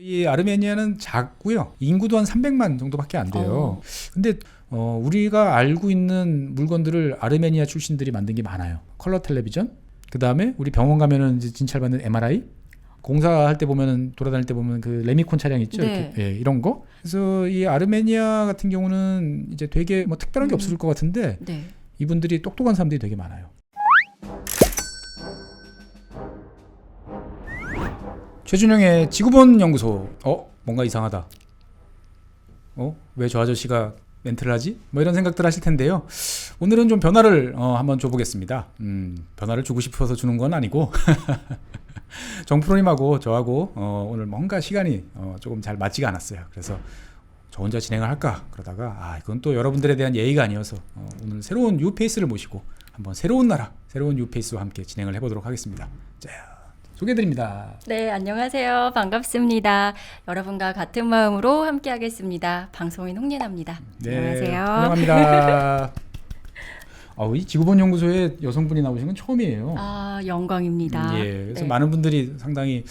이 아르메니아는 작고요. 인구도 한 300만 정도밖에 안 돼요. 근데 우리가 알고 있는 물건들을 아르메니아 출신들이 만든 게 많아요. 컬러 텔레비전, 그 다음에 우리 병원 가면은 이제 진찰받는 MRI, 공사할 때 보면은 돌아다닐 때 보면 그 레미콘 차량 있죠. 네. 이렇게 이런 거. 그래서 이 아르메니아 같은 경우는 이제 되게 뭐 특별한 게 없을 것 같은데 네. 이분들이 똑똑한 사람들이 되게 많아요. 최준영의 지구본 연구소. 뭔가 이상하다. 왜 저 아저씨가 멘트를 하지? 뭐 이런 생각들 하실 텐데요. 오늘은 좀 변화를 한번 줘보겠습니다. 변화를 주고 싶어서 주는 건 아니고 정프로님하고 저하고 오늘 뭔가 시간이 조금 잘 맞지가 않았어요. 그래서 저 혼자 진행을 할까 그러다가 이건 또 여러분들에 대한 예의가 아니어서 오늘 새로운 뉴페이스를 모시고 한번 새로운 나라, 새로운 뉴페이스와 함께 진행을 해보도록 하겠습니다. 자, 소개해드립니다. 네, 안녕하세요. 반갑습니다. 여러분과 같은 마음으로 함께하겠습니다. 방송인 홍예나입니다. 네, 안녕하세요. 환영합니다. 이 지구본 연구소에 여성분이 나오신 건 처음이에요. 영광입니다. 예, 그래서 네. 많은 분들이 상당히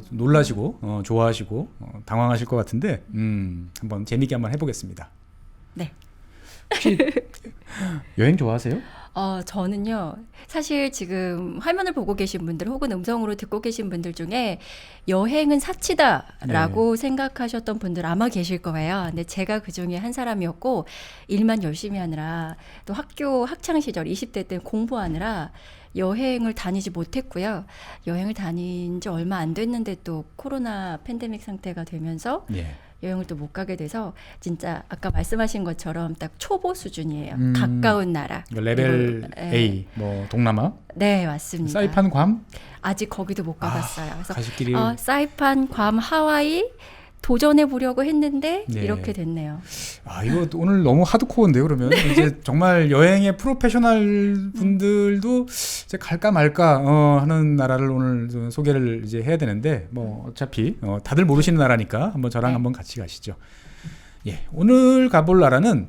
놀라시고 좋아하시고 당황하실 것 같은데 한번 재미있게 한번 해보겠습니다. 네. 혹시 여행 좋아하세요? 저는요, 사실 지금 화면을 보고 계신 분들 혹은 음성으로 듣고 계신 분들 중에 여행은 사치다라고 생각하셨던 분들 아마 계실 거예요. 근데 제가 그 중에 한 사람이었고, 일만 열심히 하느라, 또 학교 학창시절 20대 때 공부하느라 여행을 다니지 못했고요. 여행을 다닌 지 얼마 안 됐는데 또 코로나 팬데믹 상태가 되면서 여행을 또 못 가게 돼서 진짜 아까 말씀하신 것처럼 딱 초보 수준이에요. 가까운 나라. 레벨 그리고, A, 뭐 동남아? 네, 맞습니다. 사이판, 괌? 아직 거기도 못 가봤어요. 그래서 가실 길이 사이판, �괌, 하와이 도전해 보려고 했는데 네. 이렇게 됐네요. 이거 오늘 너무 하드코어인데요. 그러면 이제 정말 여행의 프로페셔널 분들도 이제 갈까 말까 하는 나라를 오늘 좀 소개를 이제 해야 되는데 뭐 어차피 다들 모르시는 나라니까 한번 저랑 한번 같이 가시죠. 예, 오늘 가볼 나라는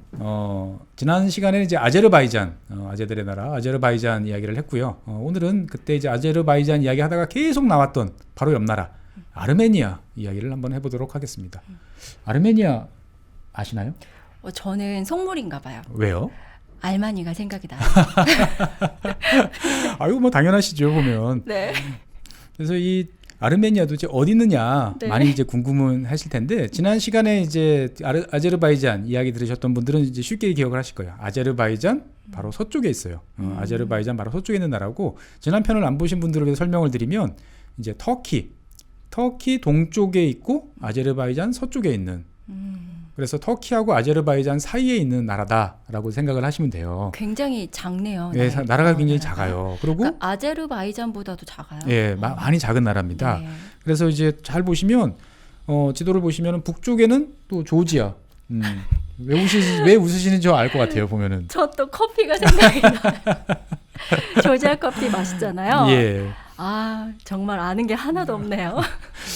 지난 시간에 이제 아제르바이잔, 아제들의 나라 아제르바이잔 이야기를 했고요. 오늘은 그때 이제 아제르바이잔 이야기 하다가 계속 나왔던 바로 옆 나라 아르메니아 이야기를 한번 해보도록 하겠습니다. 아르메니아 아시나요? 저는 속물인가 봐요. 왜요? 알마니가 생각이 나요. 이거 뭐 당연하시죠 보면. 네. 그래서 이 아르메니아도 이제 어디 있느냐 많이 이제 궁금은 하실 텐데 지난 시간에 이제 아제르바이잔 이야기 들으셨던 분들은 이제 쉽게 기억을 하실 거예요. 아제르바이잔 바로 서쪽에 있어요. 아제르바이잔 바로 서쪽에 있는 나라고 지난 편을 안 보신 분들을 위해서 설명을 드리면 이제 터키 동쪽에 있고 아제르바이잔 서쪽에 있는 그래서 터키하고 아제르바이잔 사이에 있는 나라다라고 생각을 하시면 돼요. 굉장히 작네요. 네, 나라가 굉장히 작아요. 그리고 그러니까 아제르바이잔보다도 작아요. 예, 많이 작은 나라입니다. 네. 그래서 이제 잘 보시면 지도를 보시면 북쪽에는 또 조지아. 왜 웃으시는지 저 알 것 같아요. 보면은. 저 또 커피가 생각이 나요. 조지아 커피 맛있잖아요. 예. 정말 아는 게 하나도 없네요.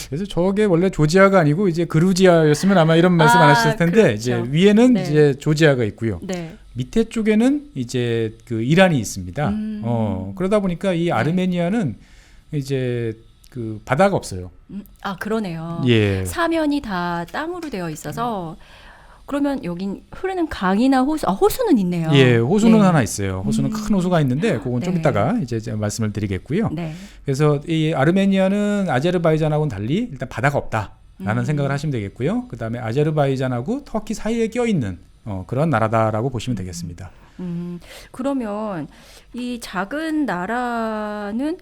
그래서 저게 원래 조지아가 아니고 이제 그루지아였으면 아마 이런 말씀 안 하셨을 텐데 그렇죠. 이제 위에는 네. 이제 조지아가 있고요. 네. 밑에 쪽에는 이제 그 이란이 있습니다. 그러다 보니까 이 아르메니아는 이제 그 바다가 없어요. 그러네요. 예. 사면이 다 땅으로 되어 있어서 그러면 여긴 흐르는 강이나 호수, 호수는 있네요. 예, 호수는 네. 하나 있어요. 호수는 큰 호수가 있는데 그건 좀 네. 이따가 이제 말씀을 드리겠고요. 네. 그래서 이 아르메니아는 아제르바이잔하고는 달리 일단 바다가 없다라는 생각을 하시면 되겠고요. 그다음에 아제르바이잔하고 터키 사이에 껴 있는 그런 나라다라고 보시면 되겠습니다. 그러면 이 작은 나라는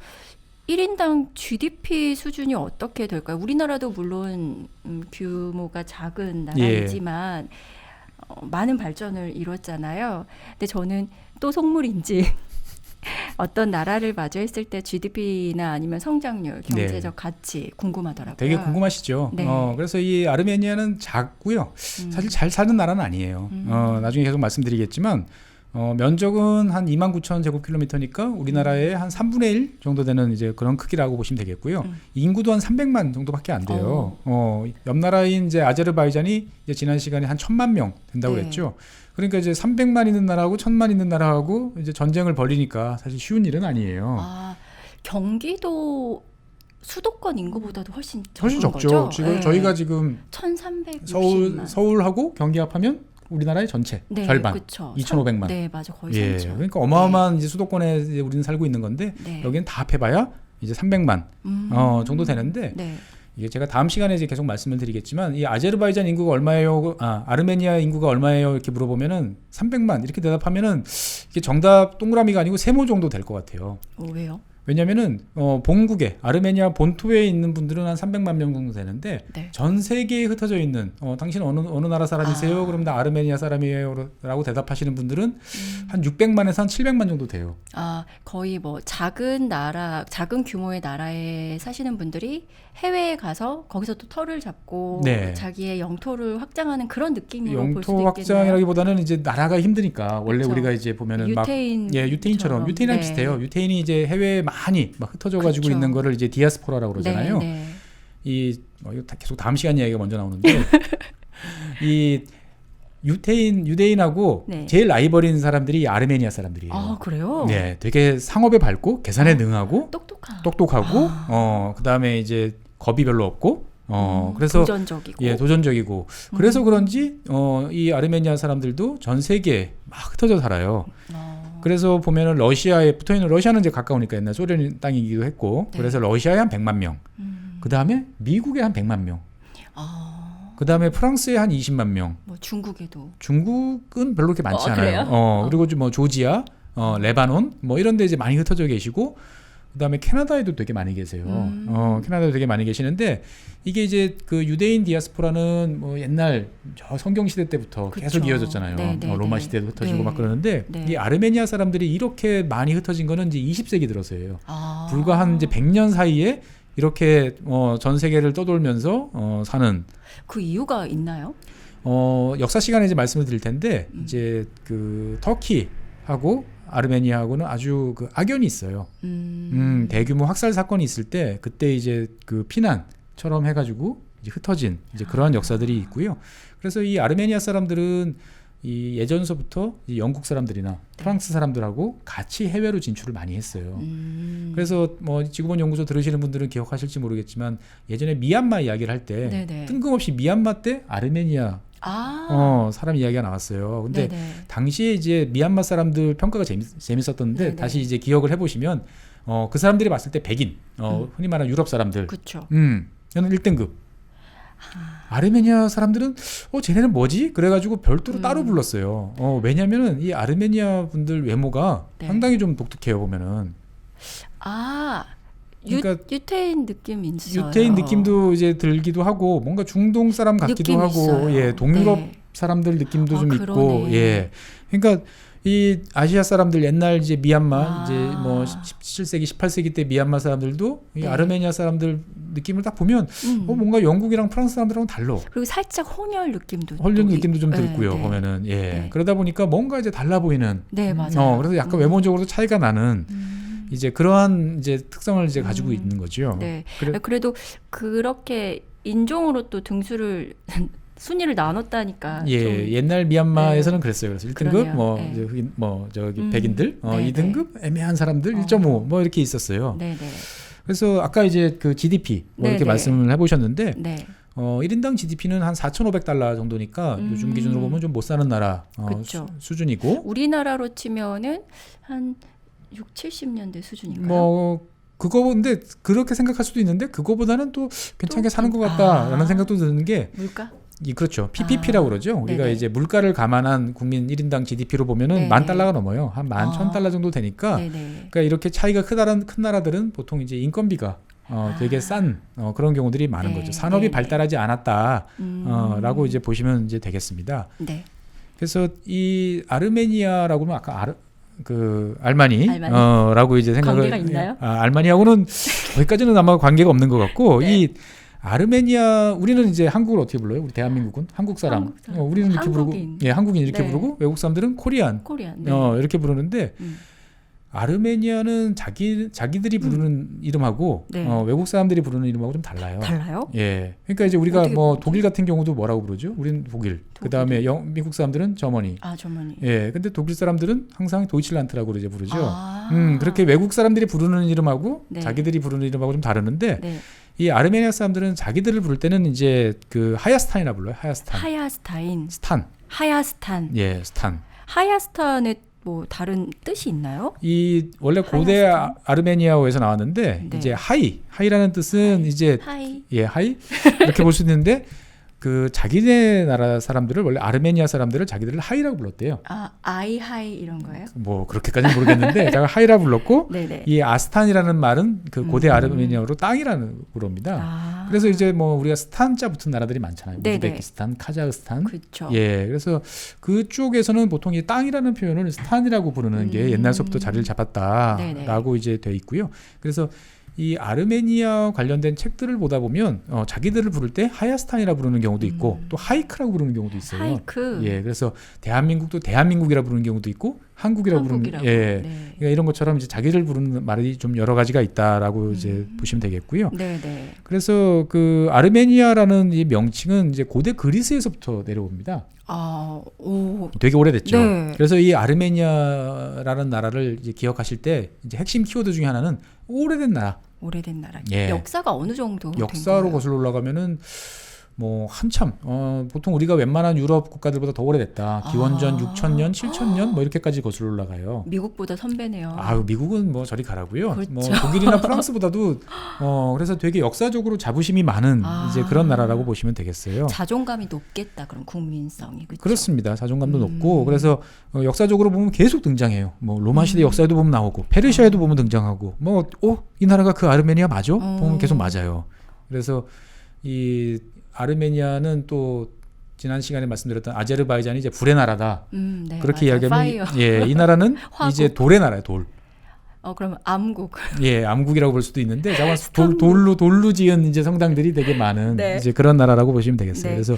1인당 GDP 수준이 어떻게 될까요? 우리나라도 물론 규모가 작은 나라이지만 많은 발전을 이뤘잖아요. 근데 저는 또 속물인지 어떤 나라를 마주했을 때 GDP나 아니면 성장률, 경제적 가치 궁금하더라고요. 되게 궁금하시죠? 네. 그래서 이 아르메니아는 작고요. 사실 잘 사는 나라는 아니에요. 나중에 계속 말씀드리겠지만 면적은 한 29,000 제곱킬로미터니까 우리나라의 한 3분의 1 정도 되는 이제 그런 크기라고 보시면 되겠고요. 인구도 한 300만 정도밖에 안 돼요. 옆 나라인 이제 아제르바이잔이 이제 지난 시간에 한 1,000만 명 된다고 그랬죠. 그러니까 이제 300만 있는 나라하고 1,000만 있는 나라하고 이제 전쟁을 벌이니까 사실 쉬운 일은 아니에요. 경기도 수도권 인구보다도 훨씬 훨씬 적은 적죠. 거죠? 지금 네. 저희가 지금 1,360만. 서울하고 경기 합하면 우리나라의 전체 네, 절반 그쵸. 2,500만. 네, 맞아. 거의 예, 3천. 그러니까 어마어마한 이제 수도권에 이제 우리는 살고 있는 건데 네. 여기는 다 합해봐야 이제 300만 정도 되는데 네. 이게 제가 다음 시간에 이제 계속 말씀을 드리겠지만 이 아제르바이잔 인구가 얼마예요? 아르메니아 인구가 얼마예요? 이렇게 물어보면은 300만 이렇게 대답하면은 이게 정답 동그라미가 아니고 세모 정도 될 것 같아요. 왜요? 왜냐면은 본국에 아르메니아 본토에 있는 분들은 한 300만 명 정도 되는데 네. 전 세계에 흩어져 있는 당신 어느 나라 사람이세요? 그럼 나 아르메니아 사람이에요라고 대답하시는 분들은 한 600만에서 한 700만 정도 돼요. 거의 뭐 작은 규모의 나라에 사시는 분들이 해외에 가서 거기서 또 터를 잡고 네. 자기의 영토를 확장하는 그런 느낌으로 볼 수도 영토 있겠네요. 확장이라기보다는 이제 나라가 힘드니까 원래 그쵸. 우리가 이제 보면은 유태인처럼. 유태인이랑 네. 비슷해요. 유태인이 이제 해외에 많이 막 흩어져 가지고 그쵸. 있는 거를 이제 디아스포라라고 그러잖아요. 네, 네. 이거 계속 다음 시간 이야기가 먼저 나오는데 이 유대인하고 네. 제일 라이벌인 사람들이 아르메니아 사람들이에요. 그래요? 네, 되게 상업에 밝고 계산에 능하고 똑똑하고 그다음에 이제 겁이 별로 없고 그래서 도전적이고. 예, 도전적이고. 그래서 그런지 이 아르메니아 사람들도 전 세계에 막 흩어져 살아요. 그래서 보면은 러시아에 붙어 있는 러시아는 이제 가까우니까 옛날 소련 땅이기도 했고. 네. 그래서 러시아에 한 100만 명. 그다음에 미국에 한 100만 명. 그다음에 프랑스에 한 20만 명. 뭐 중국에도. 중국은 별로 그렇게 많지 그래요? 않아요. 그리고 뭐 조지아, 레바논 뭐 이런 데 이제 많이 흩어져 계시고 그다음에 캐나다에도 되게 많이 계세요. 캐나다에도 되게 많이 계시는데 이게 이제 그 유대인 디아스포라는 뭐 옛날 저 성경 시대 때부터 그쵸. 계속 이어졌잖아요. 네, 네, 로마 네. 시대도 흩어지고 네. 막 그러는데 네. 이 아르메니아 사람들이 이렇게 많이 흩어진 거는 이제 20세기 들어서예요. 아. 불과 한 이제 100년 사이에 이렇게 전 세계를 떠돌면서 사는 그 이유가 있나요? 역사 시간에 이제 말씀을 드릴 텐데 이제 그 터키하고 아르메니아하고는 아주 그 악연이 있어요. 대규모 학살 사건이 있을 때 그때 이제 그 피난처럼 해가지고 이제 흩어진 이제 그러한 역사들이 있고요. 그래서 이 아르메니아 사람들은 이 예전서부터 이 영국 사람들이나 프랑스 사람들하고 같이 해외로 진출을 많이 했어요. 그래서 뭐 지구본 연구소 들으시는 분들은 기억하실지 모르겠지만 예전에 미얀마 이야기를 할 때 네네. 뜬금없이 미얀마 때 아르메니아 사람 이야기가 나왔어요. 근데 네네. 당시에 이제 미얀마 사람들 평가가 재밌었던데 네네. 다시 이제 기억을 해보시면 그 사람들이 봤을 때 백인 흔히 말하는 유럽 사람들 그렇죠. 저는 1등급 아르메니아 사람들은 쟤네는 뭐지? 그래가지고 별도로 따로 불렀어요. 왜냐면은 이 아르메니아 분들 외모가 네. 상당히 좀 독특해요. 보면은 그러니까 유태인 느낌 있어요. 유태인 느낌도 이제 들기도 하고 뭔가 중동 사람 같기도 느낌 하고 있어요. 예, 동유럽 네. 사람들 느낌도 좀 그러네. 있고 예. 그러니까 이 아시아 사람들 옛날 이제 미얀마 이제 뭐 17세기 18세기 때 미얀마 사람들도 이 네. 아르메니아 사람들 느낌을 딱 보면 뭔가 영국이랑 프랑스 사람들하고는 달라. 그리고 살짝 혼혈 느낌도 느낌도 좀 네, 들고요. 네. 보면은 예. 네. 그러다 보니까 뭔가 이제 달라 보이는 네, 맞아요. 그래서 약간 외모적으로도 차이가 나는 이제 그러한 이제 특성을 이제 가지고 있는 거죠. 네. 그래- 그래도 그렇게 인종으로 또 등수를 순위를 나눴다니까. 예, 좀 옛날 미얀마에서는 그랬어요. 그래서 1등급 그러네요. 뭐 네. 저기 백인들, 네, 2등급 애매한 사람들 1.5 뭐 이렇게 있었어요. 네네. 그래서 아까 이제 그 GDP 뭐 이렇게 네, 네. 말씀을 해보셨는데 네. 1인당 GDP는 한 4,500달러 정도니까 요즘 기준으로 보면 좀 못 사는 나라 그쵸. 수준이고 우리나라로 치면은 한 6, 70년대 수준인가요? 뭐 그거 근데 그렇게 생각할 수도 있는데 그거보다는 또 괜찮게 사는 것 같다라는 생각도 드는 게 물가? 그렇죠. PPP라고 그러죠. 우리가 네네. 이제 물가를 감안한 국민 1인당 GDP로 보면은 네네. 10,000달러가 넘어요. 한 11,000달러 정도 되니까. 네네. 그러니까 이렇게 차이가 큰 나라들은 보통 이제 인건비가 되게 싼 그런 경우들이 많은 네, 거죠. 산업이 네. 발달하지 않았다라고 이제 보시면 이제 되겠습니다. 네. 그래서 이 아르메니아라고 하면 아까 알마니라고 알마니. 이제 생각을 관계가 있나요? 알마니하고는 거기까지는 아마 관계가 없는 것 같고 네. 이 아르메니아 우리는 이제 한국을 어떻게 불러요? 우리 대한민국은 한국 사람. 한국 사람. 우리는 이렇게 한국인. 부르고 한국인 이렇게 네. 부르고 외국 사람들은 코리안 코리안. 네. 이렇게 부르는데 아르메니아는 자기들이 부르는 이름하고 네. 외국 사람들이 부르는 이름하고 좀 달라요. 달라요? 예. 그러니까 이제 우리가 어떻게 뭐 부르지? 독일 같은 경우도 뭐라고 부르죠? 우리는 독일. 그다음에 미국 사람들은 저머니. 아, 저만이. 예. 근데 독일 사람들은 항상 도이칠란트라고 이제 부르죠. 아. 그렇게 외국 사람들이 부르는 이름하고 네. 자기들이 부르는 이름하고 좀 다르는데 네. 이 아르메니아 사람들은 자기들을 부를 때는 이제 그 하야스탄이라 불러요. 하야스탄. 하야스타인. 스탄. 하야스탄. 예, 스탄. 하야스탄의 뭐 다른 뜻이 있나요? 이 원래 고대 하야스탄? 아르메니아어에서 나왔는데 네. 이제 하이라는 뜻은 이제 하이. 예, 하이 이렇게 볼 수 있는데 그 자기네 나라 사람들을 원래 아르메니아 사람들을 자기들을 하이라고 불렀대요. 아, 아이하이 이런 거예요? 뭐 그렇게까지는 모르겠는데 제가 하이라 불렀고 네네. 이 아스탄이라는 말은 그 고대 음. 아르메니아어로 땅이라는 의미입니다. 아. 그래서 이제 뭐 우리가 스탄자 붙은 나라들이 많잖아요. 네네. 우즈베키스탄, 카자흐스탄. 그렇죠. 예, 그래서 그쪽에서는 보통 이 땅이라는 표현을 스탄이라고 부르는 게 옛날서부터 자리를 잡았다라고 이제 돼 있고요. 그래서 이 아르메니아 관련된 책들을 보다 보면 자기들을 부를 때 하야스탄이라 부르는 경우도 있고 또 하이크라고 부르는 경우도 있어요. 하이크. 예, 그래서 대한민국도 대한민국이라 부르는 경우도 있고 한국이라고 부르는 한국이라고. 예. 네. 그러니까 이런 것처럼 이제 자기를 부르는 말이 좀 여러 가지가 있다라고 이제 보시면 되겠고요. 네네. 그래서 그 아르메니아라는 이 명칭은 이제 고대 그리스에서부터 내려옵니다. 아, 오. 되게 오래됐죠. 네. 그래서 이 아르메니아라는 나라를 이제 기억하실 때 이제 핵심 키워드 중에 하나는 오래된 나라. 오래된 나라. 예. 역사가 어느 정도 된 역사로 거예요? 거슬러 올라가면은 뭐 한참 보통 우리가 웬만한 유럽 국가들보다 더 오래됐다. 기원전 6,000년, 7,000년 뭐 이렇게까지 거슬러 올라가요. 미국보다 선배네요. 아유, 미국은 뭐 저리 가라고요. 그렇죠. 뭐 독일이나 프랑스보다도 그래서 되게 역사적으로 자부심이 많은 이제 그런 나라라고 보시면 되겠어요. 자존감이 높겠다. 그럼 국민성이. 그렇죠? 그렇습니다. 자존감도 높고 그래서 역사적으로 보면 계속 등장해요. 뭐 로마 시대 역사에도 보면 나오고 페르시아에도 보면 등장하고 뭐 이 나라가 그 아르메니아 맞아? 보면 계속 맞아요. 그래서 이 아르메니아는 또 지난 시간에 말씀드렸던 아제르바이잔이 이제 불의 나라다. 네, 그렇게 맞아요. 이야기하면 파이어. 예, 이 나라는 화국. 이제 돌의 나라예요. 돌. 그럼 암국. 예, 암국이라고 볼 수도 있는데 잠깐 스탄불. 돌로 지은 이제 성당들이 되게 많은 네. 이제 그런 나라라고 보시면 되겠어요. 네. 그래서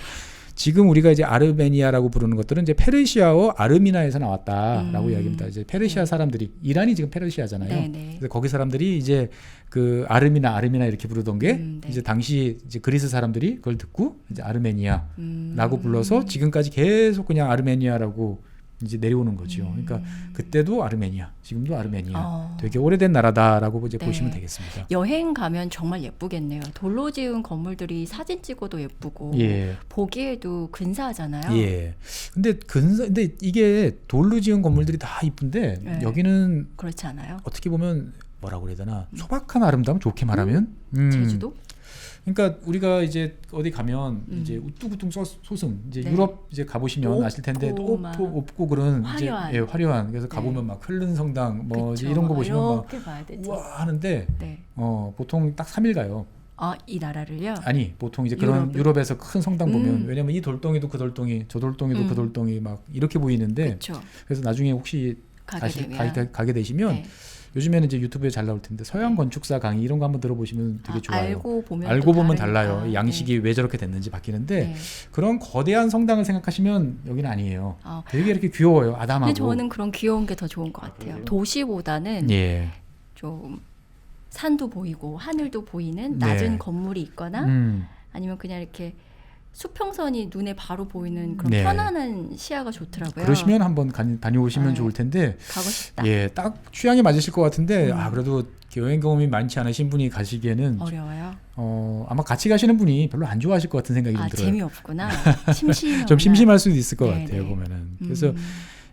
지금 우리가 이제 아르메니아라고 부르는 것들은 이제 페르시아어 아르미나에서 나왔다라고 이야기합니다. 이제 페르시아 사람들이 이란이 지금 페르시아잖아요. 네네. 그래서 거기 사람들이 이제 그 아르미나 이렇게 부르던 게 네. 이제 당시 이제 그리스 사람들이 그걸 듣고 이제 아르메니아라고 불러서 지금까지 계속 그냥 아르메니아라고 이제 내려오는 거죠. 그러니까 그때도 아르메니아, 지금도 아르메니아. 되게 오래된 나라다라고 이제 네. 보시면 되겠습니다. 여행 가면 정말 예쁘겠네요. 돌로 지은 건물들이 사진 찍어도 예쁘고 예. 보기에도 근사하잖아요. 예. 근데 이게 돌로 지은 건물들이 다 이쁜데 네. 여기는 그렇지 않아요? 어떻게 보면 뭐라고 그래야 되나 소박한 아름다움 좋게 말하면 제주도? 그러니까 우리가 이제 어디 가면 이제 우뚝우뚝 솟음 이제 네. 유럽 이제 가보시면 아실 텐데 높고 막 높고 그런 화려한. 이제 화려한 그래서 네. 가보면 막 흘른 성당 뭐 이제 그쵸. 이런 거 보시면 막 이렇게 봐야 되죠. 우와 하는데 네. 보통 딱 3일 가요. 이 나라를요? 아니 보통 이제 그런 유럽에서 큰 성당 보면 왜냐면 이 돌덩이도 그 돌덩이 저 돌덩이도 그 돌덩이 막 이렇게 보이는데 그렇죠. 그래서 나중에 혹시 가게 되시면 네. 요즘에는 이제 유튜브에 잘 나올 텐데 서양 건축사 강의 이런 거 한번 들어보시면 되게 좋아요. 알고 보면 알고 보면 다르니까. 달라요. 양식이 왜 저렇게 됐는지 바뀌는데 네. 그런 거대한 성당을 생각하시면 여기는 아니에요. 아. 되게 이렇게 귀여워요. 아담하고. 근데 저는 그런 귀여운 게 더 좋은 것 같아요. 도시보다는 예. 좀 산도 보이고 하늘도 보이는 낮은 네. 건물이 있거나 아니면 그냥 이렇게 수평선이 눈에 바로 보이는 그런 네. 편안한 시야가 좋더라고요. 그러시면 한번 다녀오시면 네. 좋을 텐데 가고 싶다. 예, 딱 취향이 맞으실 것 같은데 그래도 여행 경험이 많지 않으신 분이 가시기에는 어려워요. 아마 같이 가시는 분이 별로 안 좋아하실 것 같은 생각이 좀 들어요. 재미없구나. 심심하구나. 좀 심심할 수도 있을 것 네네. 같아요. 보면은. 그래서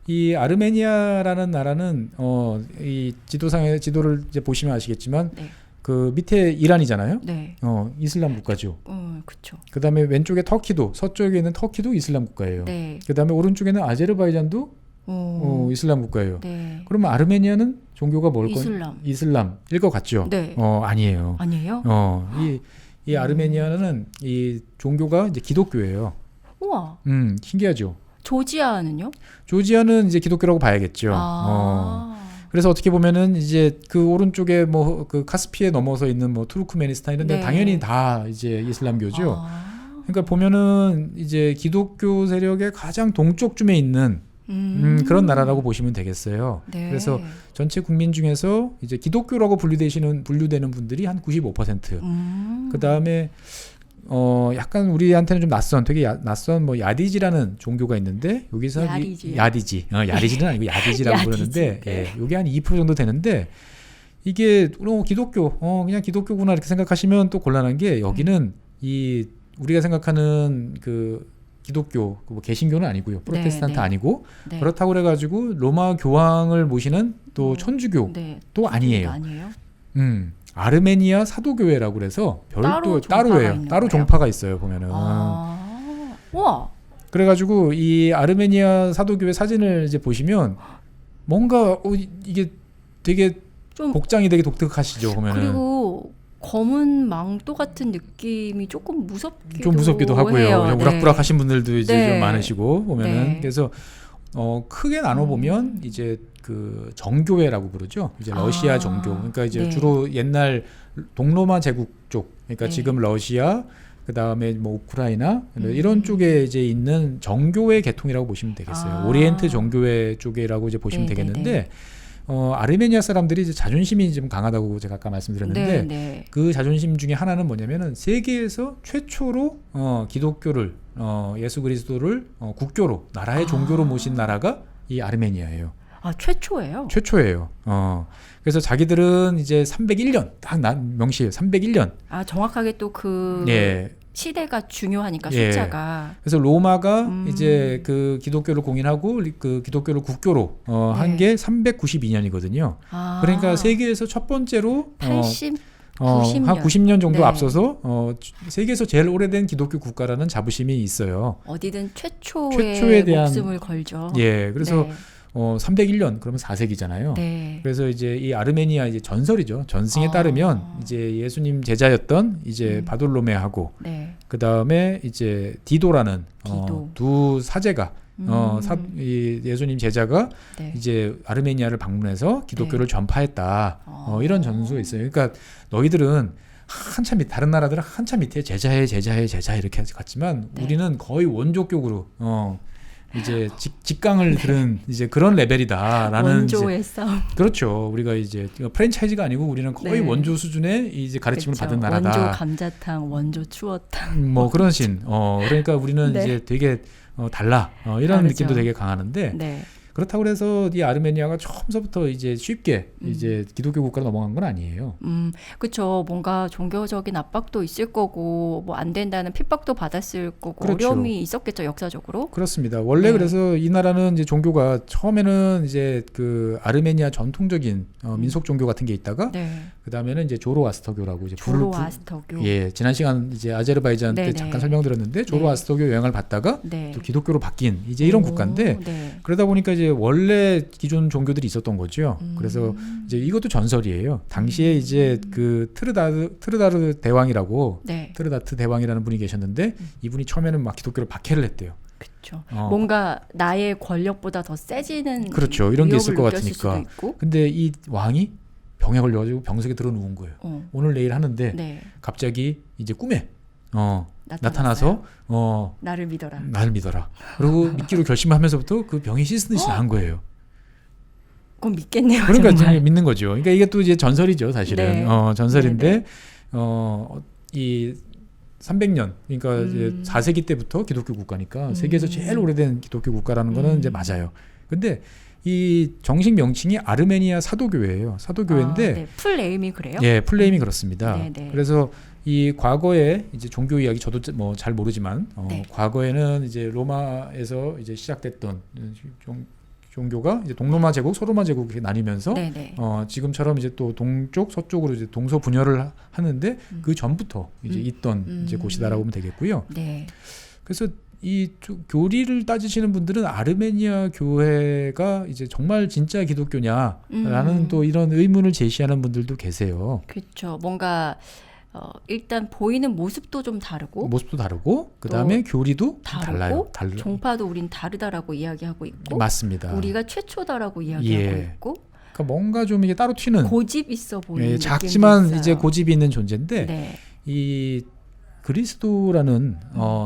이 아르메니아라는 나라는 이 지도를 이제 보시면 아시겠지만 네. 그 밑에 이란이잖아요. 네. 이슬람 국가죠. 그렇죠. 그다음에 왼쪽에 터키도 서쪽에 있는 터키도 이슬람 국가예요. 네. 그다음에 오른쪽에는 아제르바이잔도 이슬람 국가예요. 네. 그러면 아르메니아는 종교가 뭘 이슬람일 것 같죠? 네. 아니에요. 아니에요? 이 아르메니아는 이 종교가 이제 기독교예요. 우와. 신기하죠. 조지아는요? 조지아는 이제 기독교라고 봐야겠죠. 그래서 어떻게 보면은 이제 그 오른쪽에 뭐 그 카스피에 넘어서 있는 뭐 투르크메니스탄 이런 데 네. 당연히 다 이제 이슬람교죠. 그러니까 보면은 이제 기독교 세력의 가장 동쪽쯤에 있는 그런 나라라고 보시면 되겠어요. 네. 그래서 전체 국민 중에서 이제 기독교라고 분류되는 분들이 한 95%. 그 다음에 약간 우리한테는 좀 되게 낯선 뭐 야디지라는 종교가 있는데 여기서 야디지는 아니고 야디지라고 부르는데 네. 이게 한 2% 정도 되는데 이게 기독교 그냥 기독교구나 이렇게 생각하시면 또 곤란한 게 여기는 이 우리가 생각하는 그 기독교 뭐 개신교는 아니고요. 프로테스탄트 네. 아니고 네. 그렇다고 그래가지고 로마 교황을 모시는 또 천주교 네. 또 아니에요. 아니에요? 아르메니아 사도교회라고 그래서 별도 따로예요. 따로 거예요? 종파가 있어요. 보면은. 와. 그래가지고 이 아르메니아 사도교회 사진을 이제 보시면 뭔가 이게 되게 좀 복장이 되게 독특하시죠. 보면은. 그리고 검은 망토 같은 느낌이 조금 무섭기도 좀 무섭기도 하고요. 해요. 우락부락하신 분들도 이제 네. 좀 많으시고 보면은 네. 그래서 크게 나눠 보면 이제 그 정교회라고 부르죠. 이제 러시아 정교. 그러니까 이제 네. 주로 옛날 동로마 제국 쪽. 그러니까 네. 지금 러시아 그다음에 뭐 우크라이나 이런 쪽에 이제 있는 정교회 계통이라고 보시면 되겠어요. 오리엔트 정교회 쪽이라고 이제 보시면 네, 되겠는데 네, 아르메니아 사람들이 이제 자존심이 좀 강하다고 제가 아까 말씀드렸는데 네. 그 자존심 중에 하나는 뭐냐면은 세계에서 최초로 기독교를 예수 그리스도를 국교로 나라의 종교로 모신 나라가 이 아르메니아예요. 최초예요? 최초예요. 그래서 자기들은 이제 301년 딱 명시해요. 301년. 정확하게 또 그 예. 시대가 중요하니까 예. 숫자가. 그래서 로마가 이제 그 기독교를 공인하고 그 기독교를 국교로 한 게 392년이거든요. 그러니까 세계에서 첫 번째로 80, 한 90년. 90년 정도 네. 앞서서 세계에서 제일 오래된 기독교 국가라는 자부심이 있어요. 어디든 최초에 최초에 대한 목숨을 걸죠. 예, 그래서 네. 301년 그러면 4세기잖아요. 네. 그래서 이제 이 아르메니아 이제 전설이죠. 전승에 따르면 이제 예수님 제자였던 이제 바돌로메하고 네. 그 다음에 이제 디도라는 디도. 두 사제가 이 예수님 제자가 네. 이제 아르메니아를 방문해서 기독교를 네. 전파했다. 이런 전수가 있어요. 그러니까 너희들은 한참 밑 다른 나라들은 한참 밑에 제자해 이렇게 갔지만 네. 우리는 거의 원조격으로 이제 직강을 들은 이제 그런 레벨이다라는 원조의 싸움. 그렇죠. 우리가 이제 프랜차이즈가 아니고 우리는 거의 네. 원조 수준의 이제 가르침을 그렇죠. 받은 나라다. 원조 감자탕, 원조 추어탕. 뭐 그런 신. 그러니까 우리는 네. 이제 되게 달라. 이런 다르죠. 느낌도 되게 강하는데 네. 그렇다고 해서 이 아르메니아가 처음서부터 이제 쉽게 이제 기독교 국가로 넘어간 건 아니에요. 그렇죠. 뭔가 종교적인 압박도 있을 거고 뭐 안 된다는 핍박도 받았을 거고 그렇죠. 어려움이 있었겠죠, 역사적으로. 그렇습니다. 원래 네. 그래서 이 나라는 이제 종교가 처음에는 이제 그 아르메니아 전통적인 민속 종교 같은 게 있다가 네. 그 다음에는 이제 조로아스터교라고 이제 조로아스터교. 예, 지난 시간 이제 아제르바이잔 때 네네. 잠깐 설명드렸는데 조로아스터교 영향을 받다가 네. 또 기독교로 바뀐 이제 이런 국가인데 네. 그러다 보니까 이제 원래 기존 종교들이 있었던 거죠. 그래서 이제 이것도 전설이에요. 당시에 이제 그 트르다르 대왕이라고 네. 트르다트 대왕이라는 분이 계셨는데 이분이 처음에는 막 기독교를 박해를 했대요. 그렇죠. 뭔가 나의 권력보다 더 세지는 그렇죠. 이런 게 있을 것 느꼈을 같으니까. 수도 있고. 근데 이 왕이 병에 걸려가지고 병석에 들어 누운 거예요. 오늘 내일 하는데 네. 갑자기 이제 꿈에 나타났어요. 나타나서 나를 믿어라. 나를 믿어라. 그리고 믿기로 결심하면서부터 그 병이 씻으듯이 나은 거예요. 그건 믿겠네요. 그러니까 정말. 이제 믿는 거죠. 그러니까 이게 또 이제 전설이죠, 사실은. 네. 전설인데 네, 이 300년, 그러니까 이제 4세기 때부터 기독교 국가니까 세계에서 제일 오래된 기독교 국가라는 거는 이제 맞아요. 근데 이 정식 명칭이 아르메니아 사도교회예요. 사도교회인데 네. 풀 네임이 그래요? 예, 풀네임이 그렇습니다. 네네. 그래서 이 과거에 이제 종교 이야기 저도 뭐 잘 모르지만 네. 과거에는 이제 로마에서 이제 시작됐던 종교가 이제 동로마 제국, 서로마 제국 이렇게 나뉘면서 네네. 지금처럼 이제 또 동쪽, 서쪽으로 이제 동서 분열을 하는데 그 전부터 이제 있던 이제 곳이다라고 보면 되겠고요. 네. 그래서 이 교리를 따지시는 분들은 아르메니아 교회가 이제 정말 진짜 기독교냐라는 또 이런 의문을 제시하는 분들도 계세요. 그렇죠. 뭔가 일단 보이는 모습도 좀 다르고 모습도 다르고 그 다음에 교리도 달라요. 종파도 우린 다르다라고 이야기하고 있고 맞습니다. 우리가 최초다라고 이야기하고 예. 있고 그러니까 뭔가 좀 이게 따로 튀는 고집 있어 보이는 예, 느낌도 작지만 있어요. 이제 고집이 있는 존재인데 네. 이 그리스도라는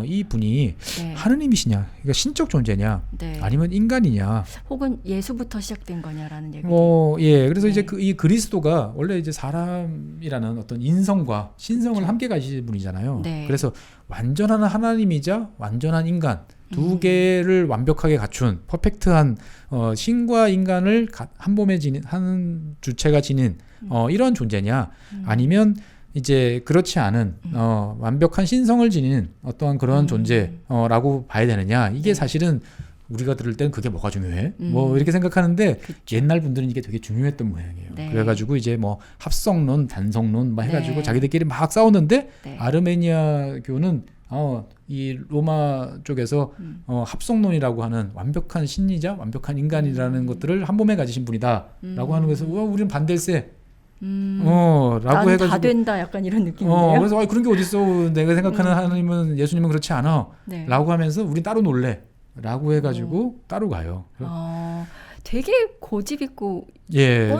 이 분이 네. 하느님이시냐, 그러니까 신적 존재냐, 네. 아니면 인간이냐, 혹은 예수부터 시작된 거냐라는 얘기. 그래서 네. 이제 이 그리스도가 원래 이제 사람이라는 어떤 인성과 신성을 그렇죠. 함께 가지신 분이잖아요. 네. 그래서 완전한 하나님이자 완전한 인간 두 개를 완벽하게 갖춘 퍼펙트한 신과 인간을 한 몸에 지닌 한 주체가 지닌 이런 존재냐, 아니면 이제 그렇지 않은 완벽한 신성을 지닌 어떠한 그런 존재라고 봐야 되느냐. 이게 네. 사실은 우리가 들을 때는 그게 뭐가 중요해? 뭐 이렇게 생각하는데 그쵸. 옛날 분들은 이게 되게 중요했던 모양이에요. 네. 그래가지고 이제 뭐 합성론, 단성론 막 해가지고 네. 자기들끼리 막 싸웠는데 네. 아르메니아 교는 이 로마 쪽에서 합성론이라고 하는 완벽한 신이자 완벽한 인간이라는 것들을 한 몸에 가지신 분이다라고 하는 것에서 우리는 반댈세. 라고 해가지고 다 된다 약간 이런 느낌인데요. 그래서 그런 게 어딨어? 내가 생각하는 하나님은 예수님은 그렇지 않아. 네. 라고 하면서 우리 따로 놀래. 라고 해가지고 따로 가요. 되게 고집 있고 예.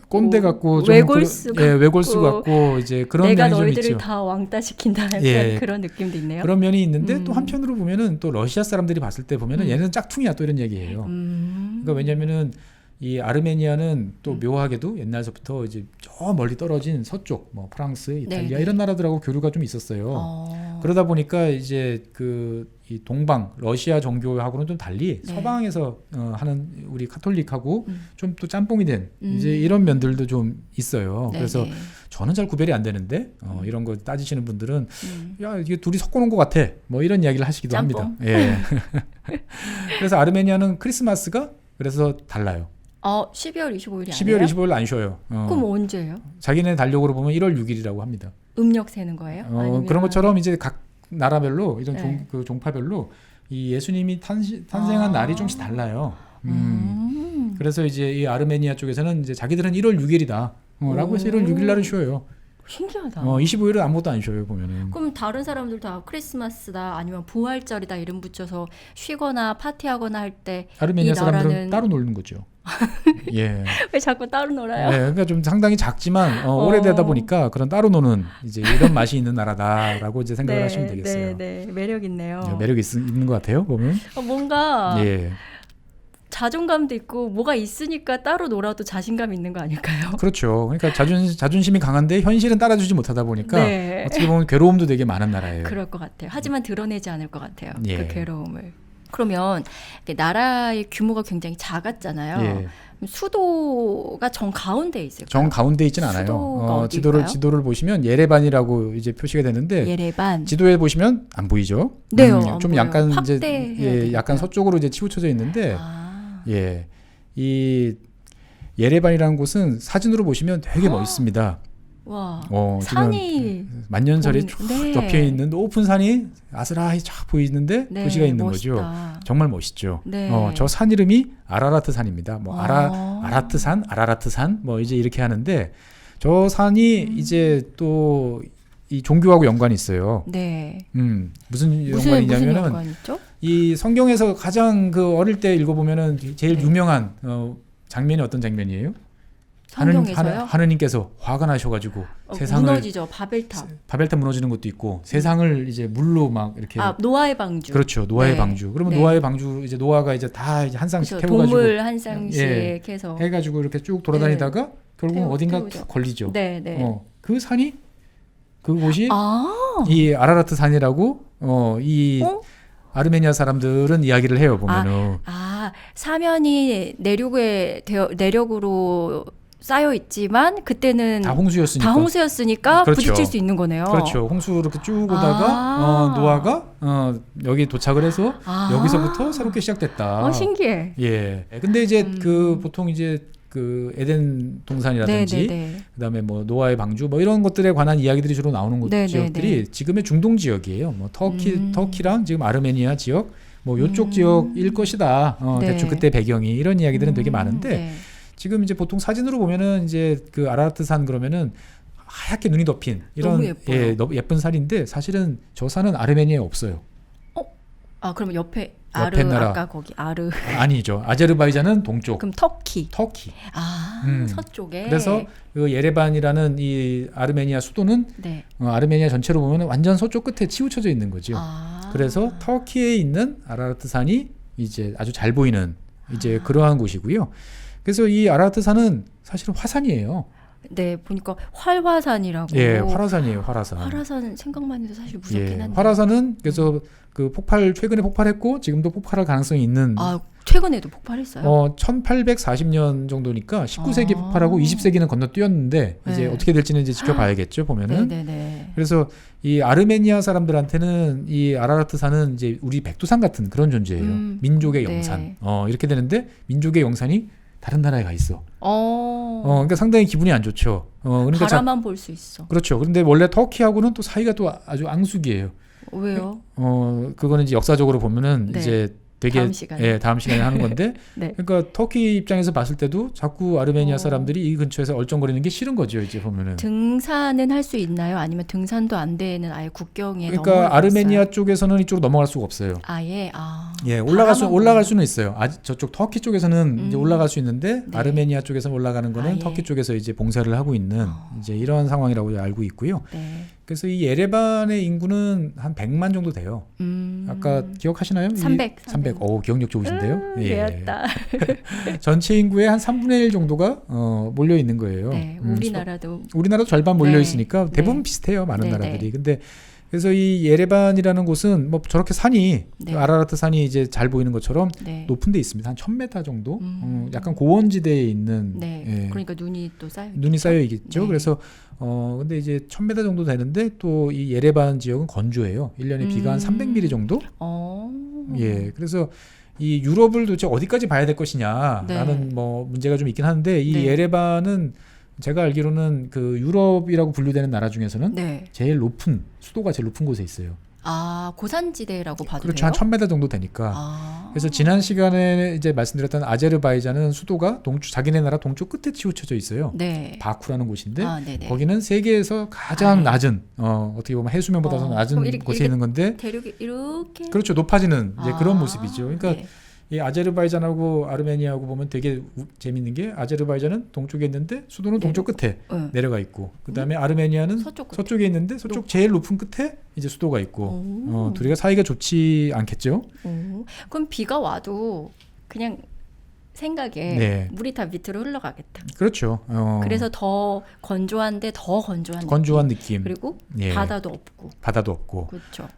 꼰대 같고 좀 외골수 같고 외골수 같고 이제 그런 내가 면이 좀 너희들을 있죠. 다 왕따 시킨다 약간 예. 그런 느낌도 있네요. 그런 면이 있는데 또 한편으로 보면은 또 러시아 사람들이 봤을 때 보면은 얘는 짝퉁이야 또 이런 얘기예요. 그러니까 왜냐면은 이 아르메니아는 또 묘하게도 옛날서부터 이제 저 멀리 떨어진 서쪽, 뭐 프랑스, 이탈리아 네네. 이런 나라들하고 교류가 좀 있었어요. 그러다 보니까 이제 이 동방 러시아 종교하고는 좀 달리 네. 서방에서 하는 우리 카톨릭하고 좀 또 짬뽕이 된 이제 이런 면들도 좀 있어요. 그래서 네네. 저는 잘 구별이 안 되는데 이런 거 따지시는 분들은 야 이게 둘이 섞어놓은 것 같아. 뭐 이런 이야기를 하시기도 짬뽕? 합니다. 예. 그래서 아르메니아는 크리스마스가 그래서 달라요. 12월 25일이 12월 아니에요? 25일 안 쉬어요. 그럼 언제예요? 자기네 달력으로 보면 1월 6일이라고 합니다. 음력 세는 거예요? 아니면... 그런 것처럼 이제 각 나라별로 이런 네. 종파별로 이 예수님이 탄생한 날이 좀씩 달라요. 그래서 이제 이 아르메니아 쪽에서는 이제 자기들은 1월 6일이다. 라고 해서 1월 6일 날은 쉬어요. 신기하다. 25일은 아무것도 안 쉬어요 보면은. 그럼 다른 사람들 다 크리스마스다 아니면 부활절이다 이름 붙여서 쉬거나 파티하거나 할 때 아르메니아 이 사람들은 나라는 따로 놀는 거죠. 예. 왜 자꾸 따로 놀아요? 네, 그러니까 좀 상당히 작지만 오래되다 보니까 그런 따로 노는 이제 이런 맛이 있는 나라다라고 이제 생각을 하시면 되겠어요. 네, 매력 있네요. 네, 매력이 있는 것 같아요 보면. 뭔가 예. 자존감도 있고 뭐가 있으니까 따로 놀아도 자신감 있는 거 아닐까요? 그렇죠. 그러니까 자존심이 강한데 현실은 따라주지 못하다 보니까 네. 어떻게 보면 괴로움도 되게 많은 나라예요. 그럴 것 같아요. 하지만 드러내지 않을 것 같아요. 예. 그 괴로움을. 그러면 나라의 규모가 굉장히 작았잖아요. 예. 수도가 정 가운데에 있을까요? 정 가운데 있지는 않아요. 수도가 어디일까요? 지도를 보시면 예레반이라고 이제 표시가 되는데 예레반. 지도에 보시면 안 보이죠? 네요. 안 좀 보여요. 약간 이제 확대해야 약간 되니까요. 서쪽으로 이제 치우쳐져 있는데 이 예레반이라는 곳은 사진으로 보시면 되게 멋있습니다. 와, 지금 산이 만년설이 쫙 네. 덮여 있는 높은 산이 아스라히 쫙 보이는데 네, 도시가 있는 멋있다. 거죠. 정말 멋있죠. 네. 저 산 이름이 아라라트 산입니다. 뭐 아. 아라라트 산 뭐 이제 이렇게 하는데 저 산이 이제 또 이 종교하고 연관이 있어요. 네. 무슨 연관이냐면은 무슨 연관 있죠? 이 성경에서 가장 어릴 때 읽어보면은 제일 네. 유명한 장면이 어떤 장면이에요? 성경에서요? 하느님께서 화가 나셔가지고 세상을 무너지죠. 바벨탑 무너지는 것도 있고 세상을 이제 물로 막 이렇게 노아의 방주. 그렇죠. 노아의 네. 방주. 그러면 네. 노아의 방주 이제 노아가 이제 다 이제 한 쌍씩 그렇죠. 태워가지고 동물 한 쌍씩 해서 해가지고 이렇게 쭉 돌아다니다가 결국 어딘가 태우죠. 툭 걸리죠. 네, 네. 그 산이 그곳이 이 아라라트 산이라고 이 아르메니아 사람들은 이야기를 해요 보면은. 사면이 내륙으로 쌓여 있지만 그때는 다 홍수였으니까 그렇죠. 그렇죠. 부딪힐 수 있는 거네요. 그렇죠. 홍수 이렇게 쭉 오다가 노아가 여기 도착을 해서 여기서부터 새롭게 시작됐다. 신기해. 예. 근데 이제 보통 이제 에덴 동산이라든지 그다음에 뭐 노아의 방주 뭐 이런 것들에 관한 이야기들이 주로 나오는 지역들이 지금의 중동 지역이에요. 뭐 터키랑 지금 아르메니아 지역 뭐 요쪽 지역일 것이다. 대충 그때 배경이 이런 이야기들은 되게 많은데 지금 이제 보통 사진으로 보면은 이제 아라라트 산 그러면은 하얗게 눈이 덮인 이런 너무 예뻐요. 너무 예쁜 산인데 사실은 저 산은 아르메니아에 없어요. 그러면 옆에 옆에 나라. 아까 거기 아르. 아니죠. 아제르바이잔은 동쪽. 그럼 터키. 터키. 서쪽에. 그래서 그 예레반이라는 이 아르메니아 수도는 네. 아르메니아 전체로 보면 완전 서쪽 끝에 치우쳐져 있는 거죠. 그래서 터키에 있는 아라라트 산이 이제 아주 잘 보이는 이제 그러한 곳이고요. 그래서 이 아라라트 산은 사실은 화산이에요. 네, 보니까 활화산이라고. 예, 활화산이에요. 활화산. 활화산 생각만 해도 사실 무섭긴 한데. 활화산은 그래서 그 최근에 폭발했고 지금도 폭발할 가능성이 있는. 최근에도 폭발했어요? 1840년 정도니까 19세기 폭발하고 20세기는 건너뛰었는데 이제 어떻게 될지는 이제 지켜봐야겠죠, 보면은. 네네네. 그래서 이 아르메니아 사람들한테는 이 아라라트 산은 이제 우리 백두산 같은 그런 존재예요. 민족의 영산. 이렇게 되는데 민족의 영산이 다른 나라에 가 있어. 그러니까 상당히 기분이 안 좋죠. 그러니까 바라만 볼 수 있어. 그렇죠. 그런데 원래 터키하고는 또 사이가 또 아주 앙숙이에요. 왜요? 그거는 이제 역사적으로 보면은 이제 되게 다음 시간에 하는 건데 네. 그러니까 터키 입장에서 봤을 때도 자꾸 아르메니아 사람들이 이 근처에서 얼쩡거리는 게 싫은 거죠. 이제 보면은 등산은 할 수 있나요? 아니면 등산도 안 되는 아예 국경에 그러니까 아르메니아 쪽에서는 이쪽으로 넘어갈 수가 없어요. 아예 올라갈 수는 있어요. 저쪽 터키 쪽에서는 이제 올라갈 수 있는데 네. 아르메니아 쪽에서 올라가는 거는 터키 쪽에서 이제 봉쇄를 하고 있는 이제 이런 상황이라고 알고 있고요. 네. 그래서 이 예레반의 인구는 한 100만 정도 돼요. 아까 기억하시나요? 300. 기억력 좋으신데요. 배웠다. 전체 인구의 한 3분의 1 정도가 몰려 있는 거예요. 네, 우리나라도 절반 몰려 있으니까 대부분 비슷해요. 많은 나라들이. 근데 그래서 이 예레반이라는 곳은 뭐 저렇게 산이 아라라트 산이 이제 잘 보이는 것처럼 높은 데 있습니다. 한 1000m 정도. 약간 고원지대에 있는 그러니까 눈이 또 쌓여 있겠죠. 그래서 근데 이제 1000m 정도 되는데 또 이 예레반 지역은 건조해요. 1년에 비가 한 300mm 정도. 그래서 이 유럽을 도대체 어디까지 봐야 될 것이냐라는 뭐 문제가 좀 있긴 한데 이 예레반은 제가 알기로는 그 유럽이라고 분류되는 나라 중에서는 수도가 제일 높은 곳에 있어요. 고산지대라고 봐도 그렇죠. 돼요? 한 1000m 정도 되니까. 그래서 지난 시간에 이제 말씀드렸던 아제르바이잔은 수도가 자기네 나라 동쪽 끝에 치우쳐져 있어요. 바쿠라는 곳인데 거기는 세계에서 가장 낮은 어떻게 보면 해수면보다 더 낮은 곳에 있는 건데 대륙이 이렇게 그렇죠. 높아지는 이제 그런 모습이죠. 그러니까 이 아제르바이잔하고 아르메니아하고 보면 되게 재밌는 게 아제르바이잔은 동쪽에 있는데 수도는 동쪽 끝에 내려가 있고 그다음에 아르메니아는 서쪽에 있는데 서쪽 제일 높은 끝에 이제 수도가 있고 둘이가 사이가 좋지 않겠죠? 그럼 비가 와도 그냥 생각에 물이 다 밑으로 흘러가겠다. 그렇죠. 그래서 더 건조한데 더 건조한 느낌. 그리고 바다도 없고. 그렇죠.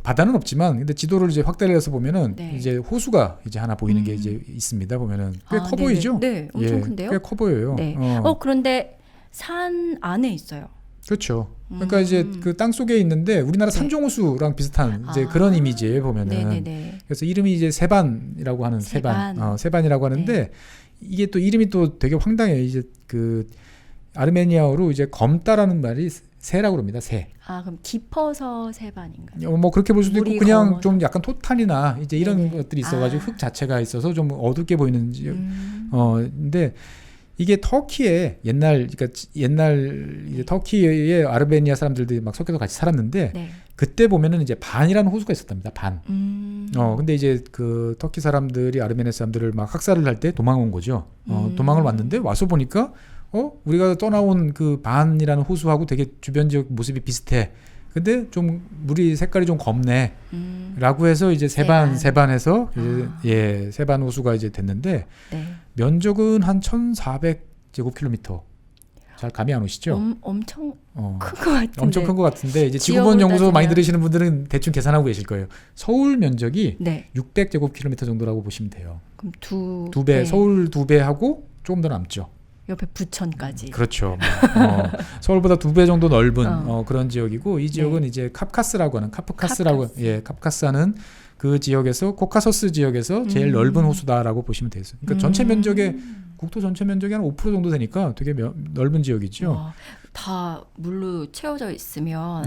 바다는 없지만 근데 지도를 이제 확대를 해서 보면은 이제 호수가 이제 하나 보이는 게 이제 있습니다. 보면은 꽤 커 보이죠? 네, 엄청 큰데요. 꽤 커 보여요. 그런데 산 안에 있어요. 그렇죠. 그러니까 이제 그 땅 속에 있는데 우리나라 산정호수랑 비슷한 이제 그런 이미지예요, 보면은. 그래서 이름이 이제 세반이라고 하는 세반이라고 하는데 이게 또 이름이 또 되게 황당해요. 이제 그 아르메니아어로 이제 검다라는 말이 새라고 합니다. 새. 그럼 깊어서 세반인가요? 뭐 그렇게 볼 수도 있고 그냥 좀 약간 토탄이나 이제 이런 것들이 있어가지고 흙 자체가 있어서 좀 어둡게 보이는 근데 이게 터키에 옛날 이제 터키의 아르메니아 사람들도 막 섞여서 같이 살았는데 그때 보면은 이제 반이라는 호수가 있었답니다. 반. 근데 이제 그 터키 사람들이 아르메니아 사람들을 막 학살을 할 때 도망온 거죠. 도망을 왔는데 와서 보니까 우리가 떠나온 그 반이라는 호수하고 되게 주변 지역 모습이 비슷해. 근데 좀 물이 색깔이 좀 검네. 라고 해서 이제 세반해서 세반 호수가 이제 됐는데 면적은 한 1400제곱킬로미터. 잘 감이 안 오시죠? 엄청 큰 것 같은데. 엄청 큰 것 같은데 이제 지구본 연구소 많이 들으시는 분들은 대충 계산하고 계실 거예요. 서울 면적이 600제곱킬로미터 정도라고 보시면 돼요. 그럼 두 배, 서울 2배하고 조금 더 남죠. 옆에 부천까지. 그렇죠. 서울보다 2배 정도 넓은 그런 지역이고 이 지역은 이제 카프카스라고 하는 카프카스하는 그 지역에서 코카소스 지역에서 제일 넓은 호수다라고 보시면 되겠어요. 그러니까 전체 면적의 국토 전체 면적이 한 5% 정도 되니까 되게 넓은 지역이죠. 다 물로 채워져 있으면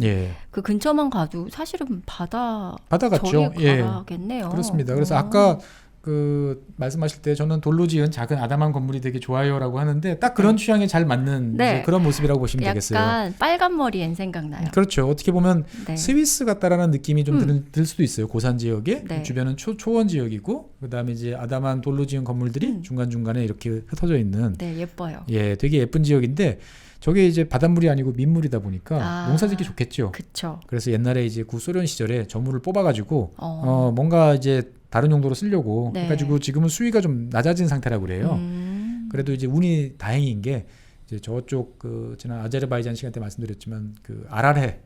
그 근처만 가도 사실은 바다 같죠. 가겠네요. 그렇습니다. 그래서 아까 그 말씀하실 때 저는 돌로 지은 작은 아담한 건물이 되게 좋아요라고 하는데 딱 그런 취향에 잘 맞는 네. 이제 그런 모습이라고 보시면 되겠어요. 약간 빨간 머리엔 생각나요. 그렇죠. 어떻게 보면 네. 스위스 같다라는 느낌이 좀 들 수도 있어요. 고산 지역에 네. 주변은 초원 지역이고 그다음에 이제 아담한 돌로 지은 건물들이 중간중간에 이렇게 흩어져 있는 네, 예뻐요. 예, 되게 예쁜 지역인데 저게 이제 바닷물이 아니고 민물이다 보니까 농사짓기 좋겠죠. 그쵸. 그래서 옛날에 이제 구소련 시절에 저물을 뽑아가지고 뭔가 이제 다른 용도로 쓰려고 네. 해가지고 지금은 수위가 좀 낮아진 상태라고 그래요. 그래도 이제 운이 다행인 게 이제 저쪽 그 지난 아제르바이잔 시간 때 말씀드렸지만 그 아랄해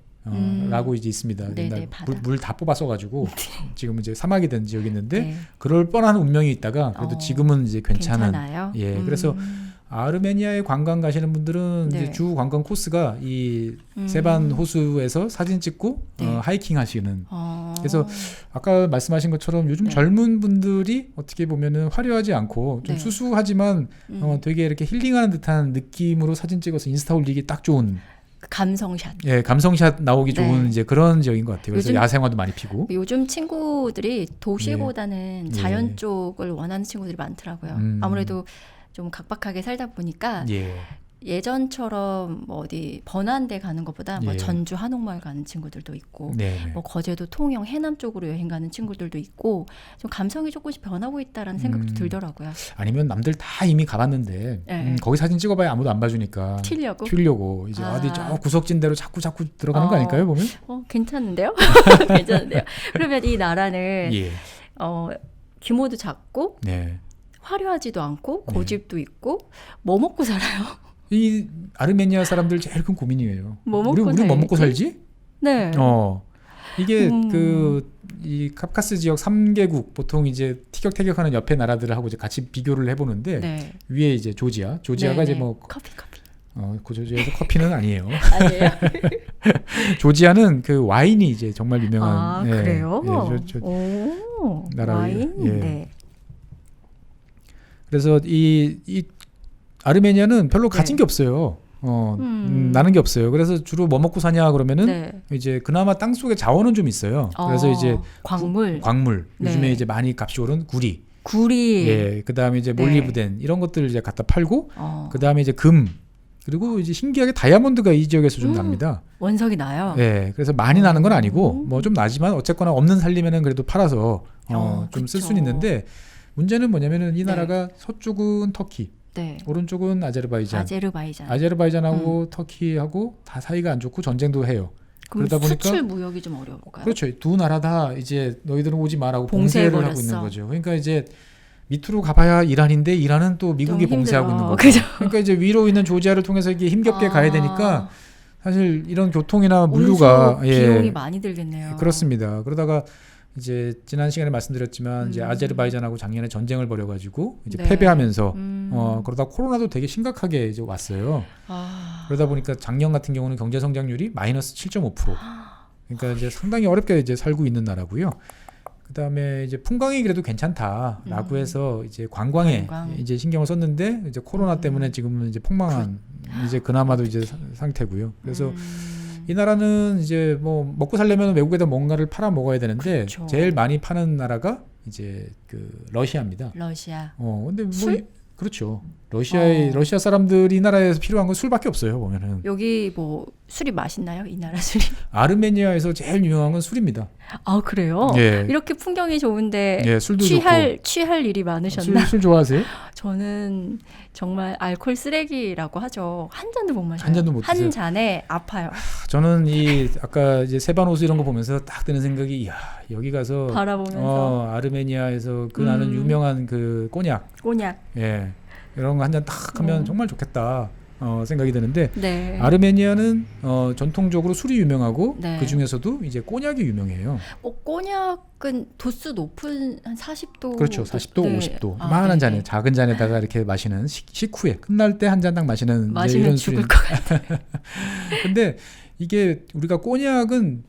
라고 이제 있습니다. 네네, 물 다 뽑아써가지고 지금 이제 사막이 된 지역이 있는데 네. 그럴 뻔한 운명이 있다가 그래도 지금은 이제 괜찮은. 괜찮아요? 예, 그래서 아르메니아에 관광 가시는 분들은 네. 이제 주 관광 코스가 이 세반 호수에서 사진 찍고 네. 하이킹 하시는. 그래서 아까 말씀하신 것처럼 요즘 젊은 분들이 어떻게 보면은 화려하지 않고 좀 네. 수수하지만 되게 이렇게 힐링하는 듯한 느낌으로 사진 찍어서 인스타 올리기 딱 좋은. 감성샷. 예, 감성샷 나오기 네. 좋은 이제 그런 지역인 것 같아요. 그래서 요즘- 야생화도 많이 피고. 요즘 친구들이 도시보다는 예. 자연 예. 쪽을 원하는 친구들이 많더라고요. 아무래도 좀 각박하게 살다 보니까 예. 예전처럼 뭐 어디 번화한데 가는 것보다 뭐 예. 전주 한옥마을 가는 친구들도 있고 네. 뭐 거제도 통영 해남 쪽으로 여행 가는 친구들도 있고 좀 감성이 조금씩 변하고 있다라는 생각도 들더라고요. 아니면 남들 다 이미 가봤는데 네. 거기 사진 찍어봐야 아무도 안 봐주니까 튀려고? 이제 아. 어디 저 구석진 대로 자꾸 들어가는 거 아닐까요 보면? 괜찮은데요? 괜찮은데요? 그러면 이 나라는 예. 규모도 작고 네. 화려하지도 않고 고집도 있고 뭐 먹고 살아요? 이 아르메니아 사람들 제일 큰 고민이에요. 뭐 먹고 우리 뭐 먹고 살지? 네. 이게 이 카프카스 지역 3개국 보통 이제 티격태격하는 옆에 나라들을 하고 이제 같이 비교를 해보는데 네. 위에 이제 조지아가 네, 이제 네. 뭐 커피 그 조지아에서 커피는 아니에요. 아니에요? 조지아는 그 와인이 이제 정말 유명한. 그래요? 오, 나라예요. 와인. 예. 네. 그래서 이 아르메니아는 별로 가진 게 없어요. 나는 게 없어요. 그래서 주로 뭐 먹고 사냐 그러면은 네. 이제 그나마 땅 속에 자원은 좀 있어요. 그래서 이제 광물. 요즘에 네. 이제 많이 값이 오른 구리. 구리. 예. 그다음에 이제 네. 몰리브덴 이런 것들을 이제 갖다 팔고 그다음에 이제 금 그리고 이제 신기하게 다이아몬드가 이 지역에서 좀 납니다. 원석이 나요. 예. 그래서 많이 나는 건 아니고 뭐 좀 나지만 어쨌거나 없는 살림에는 그래도 팔아서 좀 쓸 그쵸. 수는 있는데 문제는 뭐냐면은 이 나라가 서쪽은 터키, 네. 오른쪽은 아제르바이잔. 아제르바이잔하고 터키하고 다 사이가 안 좋고 전쟁도 해요. 그럼 그러다 보니까 수출 무역이 좀 어려울까요? 그렇죠. 두 나라 다 이제 너희들은 오지 마라고 봉쇄를 하고 있는 거죠. 그러니까 이제 밑으로 가봐야 이란인데 이란은 또 미국이 봉쇄하고 있는 거죠. 그죠? 그러니까 이제 위로 있는 조지아를 통해서 이게 힘겹게 가야 되니까 사실 이런 교통이나 물류가 비용이 많이 들겠네요. 그렇습니다. 그러다가 이제 지난 시간에 말씀드렸지만 이제 아제르바이잔하고 작년에 전쟁을 벌여가지고 이제 네. 패배하면서 그러다 코로나도 되게 심각하게 이제 왔어요. 그러다 보니까 작년 같은 경우는 경제 성장률이 마이너스 7.5%. 그러니까 이제 상당히 어렵게 이제 살고 있는 나라고요. 그다음에 이제 풍광이 그래도 괜찮다라고 해서 이제 관광에 이제 신경을 썼는데 이제 코로나 때문에 지금은 이제 폭망한 이제 그나마도 이제 상태고요. 그래서 이 나라는 이제 뭐 먹고 살려면 외국에다 뭔가를 팔아 먹어야 되는데 그렇죠. 제일 많이 파는 나라가 이제 그 러시아입니다. 러시아. 근데 뭐 술? 그렇죠. 러시아 사람들이 이 나라에서 필요한 건 술밖에 없어요. 보면은 여기 뭐 술이 맛있나요? 이 나라 술이? 아르메니아에서 제일 유명한 건 술입니다. 아 그래요? 예. 이렇게 풍경이 좋은데 술도 취할 일이 많으셨나? 술 좋아하세요? 저는 정말 알코올 쓰레기라고 하죠. 한 잔도 못 마셔요. 한 잔도 못 드세요? 한 잔에 아파요. 저는 이 아까 이제 세반 호수 이런 거 보면서 딱 드는 생각이 야 여기 가서 바라보면서 아르메니아에서 그 나는 유명한 그 꼬냑 예 이런 거 한 잔 딱 하면 정말 좋겠다 생각이 드는데 네. 아르메니아는 전통적으로 술이 유명하고 네. 그 중에서도 이제 꼬냑이 유명해요. 꼬냑은 도수 높은 한 40도 그렇죠. 40도, 네. 50도. 요만한 잔에 작은 잔에다가 이렇게 마시는 식후에 끝날 때 한 잔 딱 마시는 이제 이런 죽을 술이. 것 같아요. 근데 이게 우리가 꼬냑은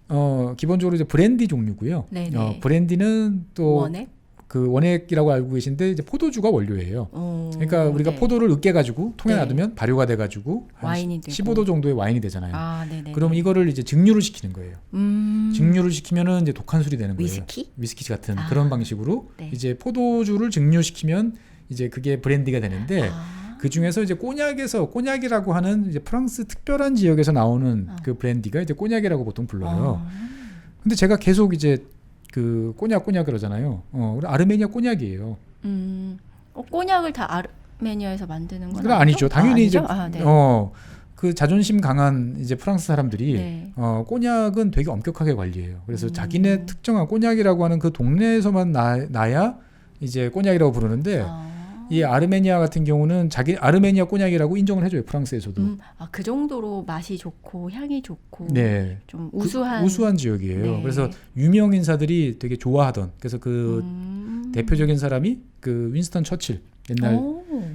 기본적으로 이제 브랜디 종류고요. 네네. 브랜디는 또 원액? 그 원액이라고 알고 계신데 이제 포도주가 원료예요. 그러니까 우리가 네. 포도를 으깨가지고 통에 네. 놔두면 발효가 돼가지고 한 와인이 되고. 15도 정도의 와인이 되잖아요. 아, 네네. 그럼 이거를 이제 증류를 시키는 거예요. 증류를 시키면은 이제 독한 술이 되는 거예요. 위스키? 위스키 같은 아. 그런 방식으로 네. 이제 포도주를 증류시키면 이제 그게 브랜디가 되는데 그 중에서 이제 꼬냑이라고 하는 이제 프랑스 특별한 지역에서 나오는 그 브랜디가 이제 꼬냑이라고 보통 불러요. 근데 제가 계속 이제 그 꼬냑 그러잖아요. 우리 아르메니아 꼬냑이에요. 꼬냑을 다 아르메니아에서 만드는 건 그건 아니죠. 당연히 아니죠? 이제 아, 네. 그 자존심 강한 이제 프랑스 사람들이 네. 꼬냑은 되게 엄격하게 관리해요. 그래서 자기네 특정한 꼬냑이라고 하는 그 동네에서만 나야 이제 꼬냑이라고 부르는데 이 아르메니아 같은 경우는 자기 아르메니아 꼬냑이라고 인정을 해줘요. 프랑스에서도. 그 정도로 맛이 좋고 향이 좋고 네. 좀 우수한 지역이에요. 네. 그래서 유명 인사들이 되게 좋아하던. 그래서 그 대표적인 사람이 그 윈스턴 처칠. 옛날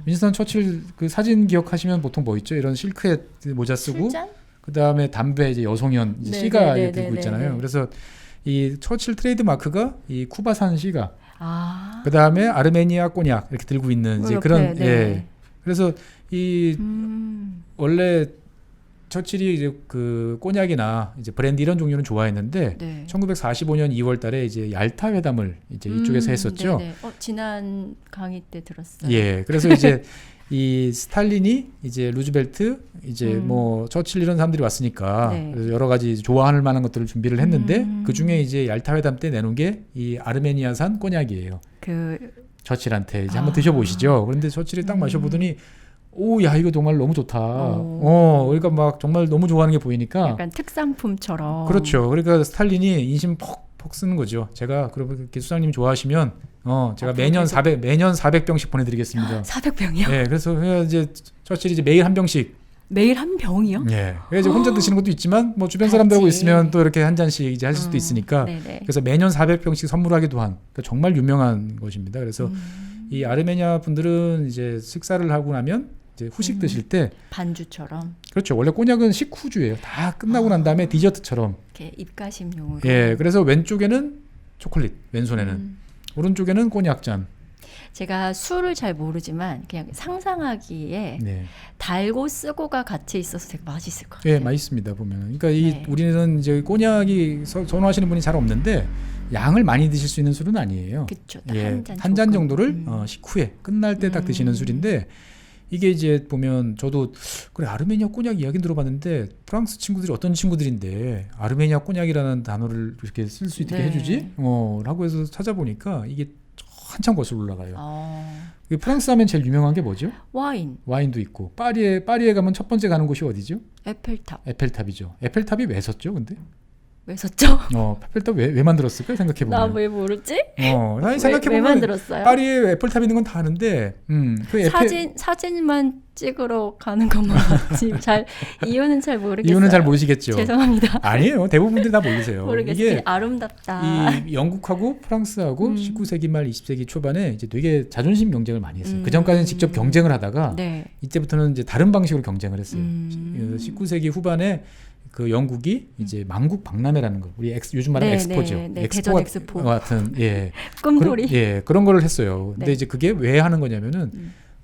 윈스턴 처칠 그 사진 기억하시면 보통 뭐 있죠? 이런 실크의 모자 쓰고 술잔? 그다음에 담배 이제 여성연 이제 네, 시가 네, 들고 네, 있잖아요. 네. 그래서 이 처칠 트레이드 마크가 이 쿠바산 시가 아. 그다음에 아르메니아 꼬냑 이렇게 들고 있는 이제 옆에, 그런 네. 예. 그래서 이 원래 처칠이 이제 그 꼬냑이나 이제 브랜디 이런 종류는 좋아했는데 네. 1945년 2월달에 이제 얄타 회담을 이제 이쪽에서 했었죠. 네네. 지난 강의 때 들었어요. 예, 그래서 이제 이 스탈린이 이제 루즈벨트 이제 뭐 처칠 이런 사람들이 왔으니까 네. 그래서 여러 가지 좋아할 만한 것들을 준비를 했는데 그 중에 이제 얄타 회담 때 내놓은 게 이 아르메니아산 꼬냑이에요. 그 처칠한테 이제 한번 드셔보시죠. 그런데 처칠이 딱 마셔보더니 오, 야 이거 정말 너무 좋다. 그러니까 막 정말 너무 좋아하는 게 보이니까. 약간 특산품처럼. 그렇죠. 그러니까 스탈린이 인심 퍽퍽 쓰는 거죠. 제가 그러면 수장님 좋아하시면 제가 매년 400병씩 보내드리겠습니다. 400병이요? 예, 그래서 이제 처칠이 이제 매일 한 병씩. 매일 한 병이요? 예. 그래서 이제 혼자 드시는 것도 있지만 뭐 주변 같이. 사람들하고 있으면 또 이렇게 한 잔씩 이제 하실 수도 있으니까. 네네. 그래서 매년 400병씩 선물하기도 한 그러니까 정말 유명한 것입니다. 그래서 이 아르메니아 분들은 이제 식사를 하고 나면 이제 후식 드실 때 반주처럼 그렇죠. 원래 꼬냑은 식후주예요. 다 끝나고 난 다음에 디저트처럼. 이렇게 입가심용으로. 예. 그래서 왼쪽에는 초콜릿, 왼손에는 오른쪽에는 꼬냑 잔. 제가 술을 잘 모르지만 그냥 상상하기에 네. 달고 쓰고가 같이 있어서 되게 맛있을 것 같아요. 예, 맛있습니다 보면. 그러니까 이 네. 우리는 이제 꼬냑이 선호하시는 분이 잘 없는데 양을 많이 드실 수 있는 술은 아니에요. 그렇죠. 예, 한 한 잔 잔 정도를 식후에 끝날 때 딱 드시는 술인데 이게 이제 보면 저도 그래 아르메니아 꼬냑 이야기 들어봤는데 프랑스 친구들이 어떤 친구들인데 아르메니아 꼬냑이라는 단어를 이렇게 쓸 수 있게 네. 해주지? 라고 해서 찾아보니까 이게 한참 거슬러 올라가요. 어, 프랑스 하면 제일 유명한 게 뭐죠? 와인, 와인도 있고 파리에 가면 첫 번째 가는 곳이 어디죠? 에펠탑. 에펠탑이죠. 에펠탑이 왜 섰죠, 근데? 왜 썼죠? 에펠탑 왜 만들었을까 생각해 보면. 나 왜 모르지? 아니 생각해 왜 보면 만들었어요? 파리에 에펠탑 있는 건 다 아는데, 그 사진만 찍으러 가는 것만 봤지. 이유는 잘 모르겠어요. 이유는 잘 모르시겠죠. 죄송합니다. 아니에요. 대부분들이 다 모르세요. 모르겠어요. 이게 아름답다. 이 영국하고 프랑스하고 19세기 말 20세기 초반에 이제 되게 자존심 경쟁을 많이 했어요. 그 전까지는 직접 경쟁을 하다가 네. 이때부터는 이제 다른 방식으로 경쟁을 했어요. 19세기 후반에 그 영국이 이제 만국 박람회라는 거, 우리 요즘 말하는 엑스포죠. 대전 엑스포 같은 꿈돌이. 그런 거를 했어요. 근데 네. 이제 그게 왜 하는 거냐면은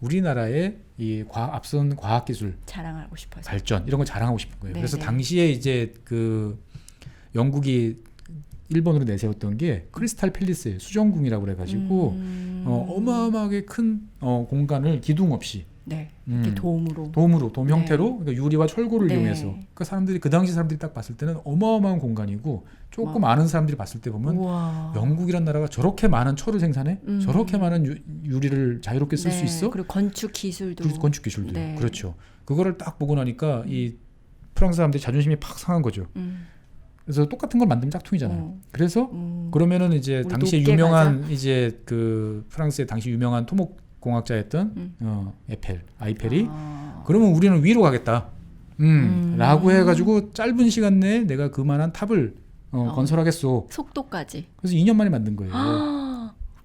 우리나라의 이 앞선 과학기술 자랑하고 싶어서. 발전 이런 걸 자랑하고 싶은 거예요. 네, 그래서 네. 당시에 이제 그 영국이 일본으로 내세웠던 게 크리스탈 팰리스예요. 수정궁이라고 그래가지고 어마어마하게 큰 공간을 기둥 없이 네. 이렇게 돔 네. 형태로 그러니까 유리와 철골을 네. 이용해서 그 당시 사람들이 딱 봤을 때는 어마어마한 공간이고 조금 아는 사람들이 봤을 때 보면 우와. 영국이란 나라가 저렇게 많은 철을 생산해 저렇게 많은 유리를 자유롭게 쓸 수 네. 있어? 그리고 건축 기술도. 그리고 건축 기술도 네. 그렇죠. 그거를 딱 보고 나니까 이 프랑스 사람들이 자존심이 팍 상한 거죠. 그래서 똑같은 걸 만들면 짝퉁이잖아요. 그래서 그러면은 이제 우리 당시에 높게 유명한 이제 그 프랑스의 당시 유명한 토목 공학자였던 아이펠이 그러면 우리는 위로 가겠다. 라고 해가지고 짧은 시간 내에 내가 그만한 탑을 건설하겠소. 속도까지. 그래서 2년 만에 만든 거예요.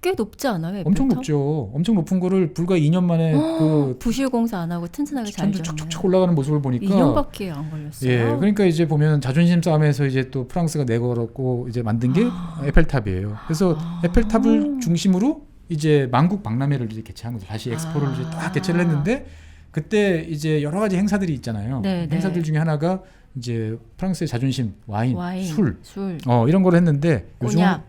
꽤 높지 않아요? 엄청 에펠탑? 높죠. 엄청 높은 거를 불과 2년 만에 그 부실 공사 안 하고 튼튼하게 잘 천도 지었네요. 촉촉촉 올라가는 모습을 보니까 2년밖에 안 걸렸어요. 예, 그러니까 이제 보면 자존심 싸움에서 이제 또 프랑스가 내걸었고 이제 만든 게 에펠탑이에요. 그래서 에펠탑을 중심으로 이제 만국 박람회를 이제 개최한 거죠. 다시 엑스포를 이제 딱 개최를 했는데 그때 이제 여러 가지 행사들이 있잖아요. 네, 행사들 네. 중에 하나가 이제 프랑스의 자존심, 와인, 술, 술. 이런 걸 했는데 꼬냑.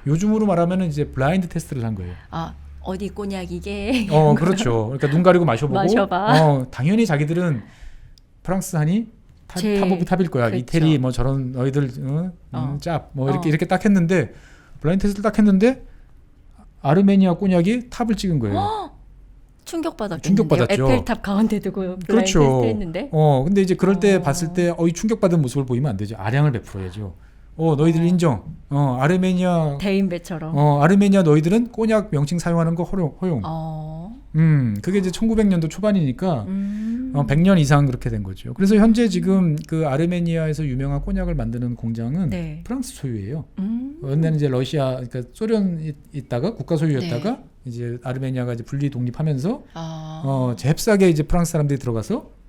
요즘으로 말하면은 이제 블라인드 테스트를 한 거예요. 아, 어디 꼬냑 이게? 그렇죠. 그러니까 눈 가리고 마셔보고, 마셔봐. 당연히 자기들은 프랑스 한이 탑 오브 탑일 거야. 그렇죠. 이태리 뭐 저런 너희들 짭 뭐 이렇게 딱 했는데 블라인드 테스트를 딱 했는데 아르메니아 꼬냑이 탑을 찍은 거예요. 충격받았겠는데요. 충격받았죠. 에펠탑 가운데 두고 블라인드 그렇죠. 테스트 했는데. 근데 이제 그럴 때 봤을 때 이 충격받은 모습을 보이면 안 되죠. 아량을 베풀어야죠. 너희들 인정. 아르메니아 대인배처럼. 아르메니아 너희들은 꼬냑 명칭 사용하는 거 허용. 그게 이제 1900년도 초반이니까 100년 이상 그렇게 된 거죠. 그래서 현재 지금 그 아르메니아에서 유명한 꼬냑을 만드는 공장은 네. 프랑스 소유예요. 옛날에는 이제 러시아, 그러니까 소련이 있다가 국가 소유였다가 네. 이제 아르메니아가 이제 분리 독립하면서 잽싸게 이제 프랑스 사람들이 들어가서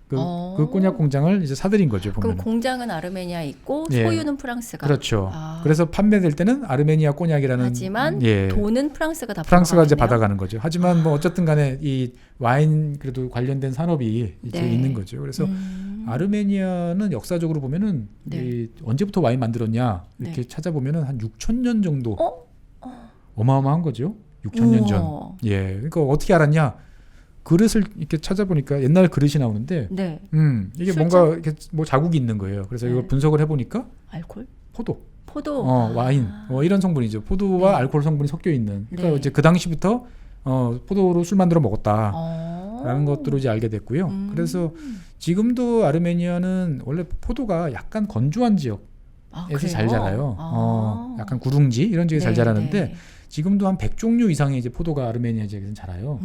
그 꼬냑 공장을 이제 사들인 거죠. 보면. 그럼 공장은 아르메니아에 있고 예. 소유는 프랑스가. 그렇죠. 그래서 판매될 때는 아르메니아 꼬냑이라는 하지만 돈은 프랑스가 다 프랑스가 이제 받아가겠네요. 받아가는 거죠. 하지만 뭐 어쨌든 간에 이 와인 그래도 관련된 산업이 이제 네. 있는 거죠. 그래서 아르메니아는 역사적으로 보면은 네. 이 언제부터 와인 만들었냐 이렇게 네. 찾아보면은 한 6,000년 정도 어마어마한 거죠. 6,000년 전. 우와. 예. 그러니까 어떻게 알았냐? 그릇을 이렇게 찾아보니까 옛날 그릇이 나오는데 네. 이게 술잔? 뭔가 이렇게 뭐 자국이 있는 거예요. 그래서 네. 이걸 분석을 해보니까 알콜? 포도, 포도. 와인, 이런 성분이죠. 포도와 네. 알코올 성분이 섞여 있는. 그러니까 네. 이제 그 당시부터 포도로 술 만들어 먹었다라는 것들을 이제 알게 됐고요. 그래서 지금도 아르메니아는 원래 포도가 약간 건조한 지역에서 잘 자라요. 약간 구릉지 이런 지역에 잘 자라는데. 네. 지금도 한 100종류 이상의 이제 포도가 아르메니아 지역에서는 자라요.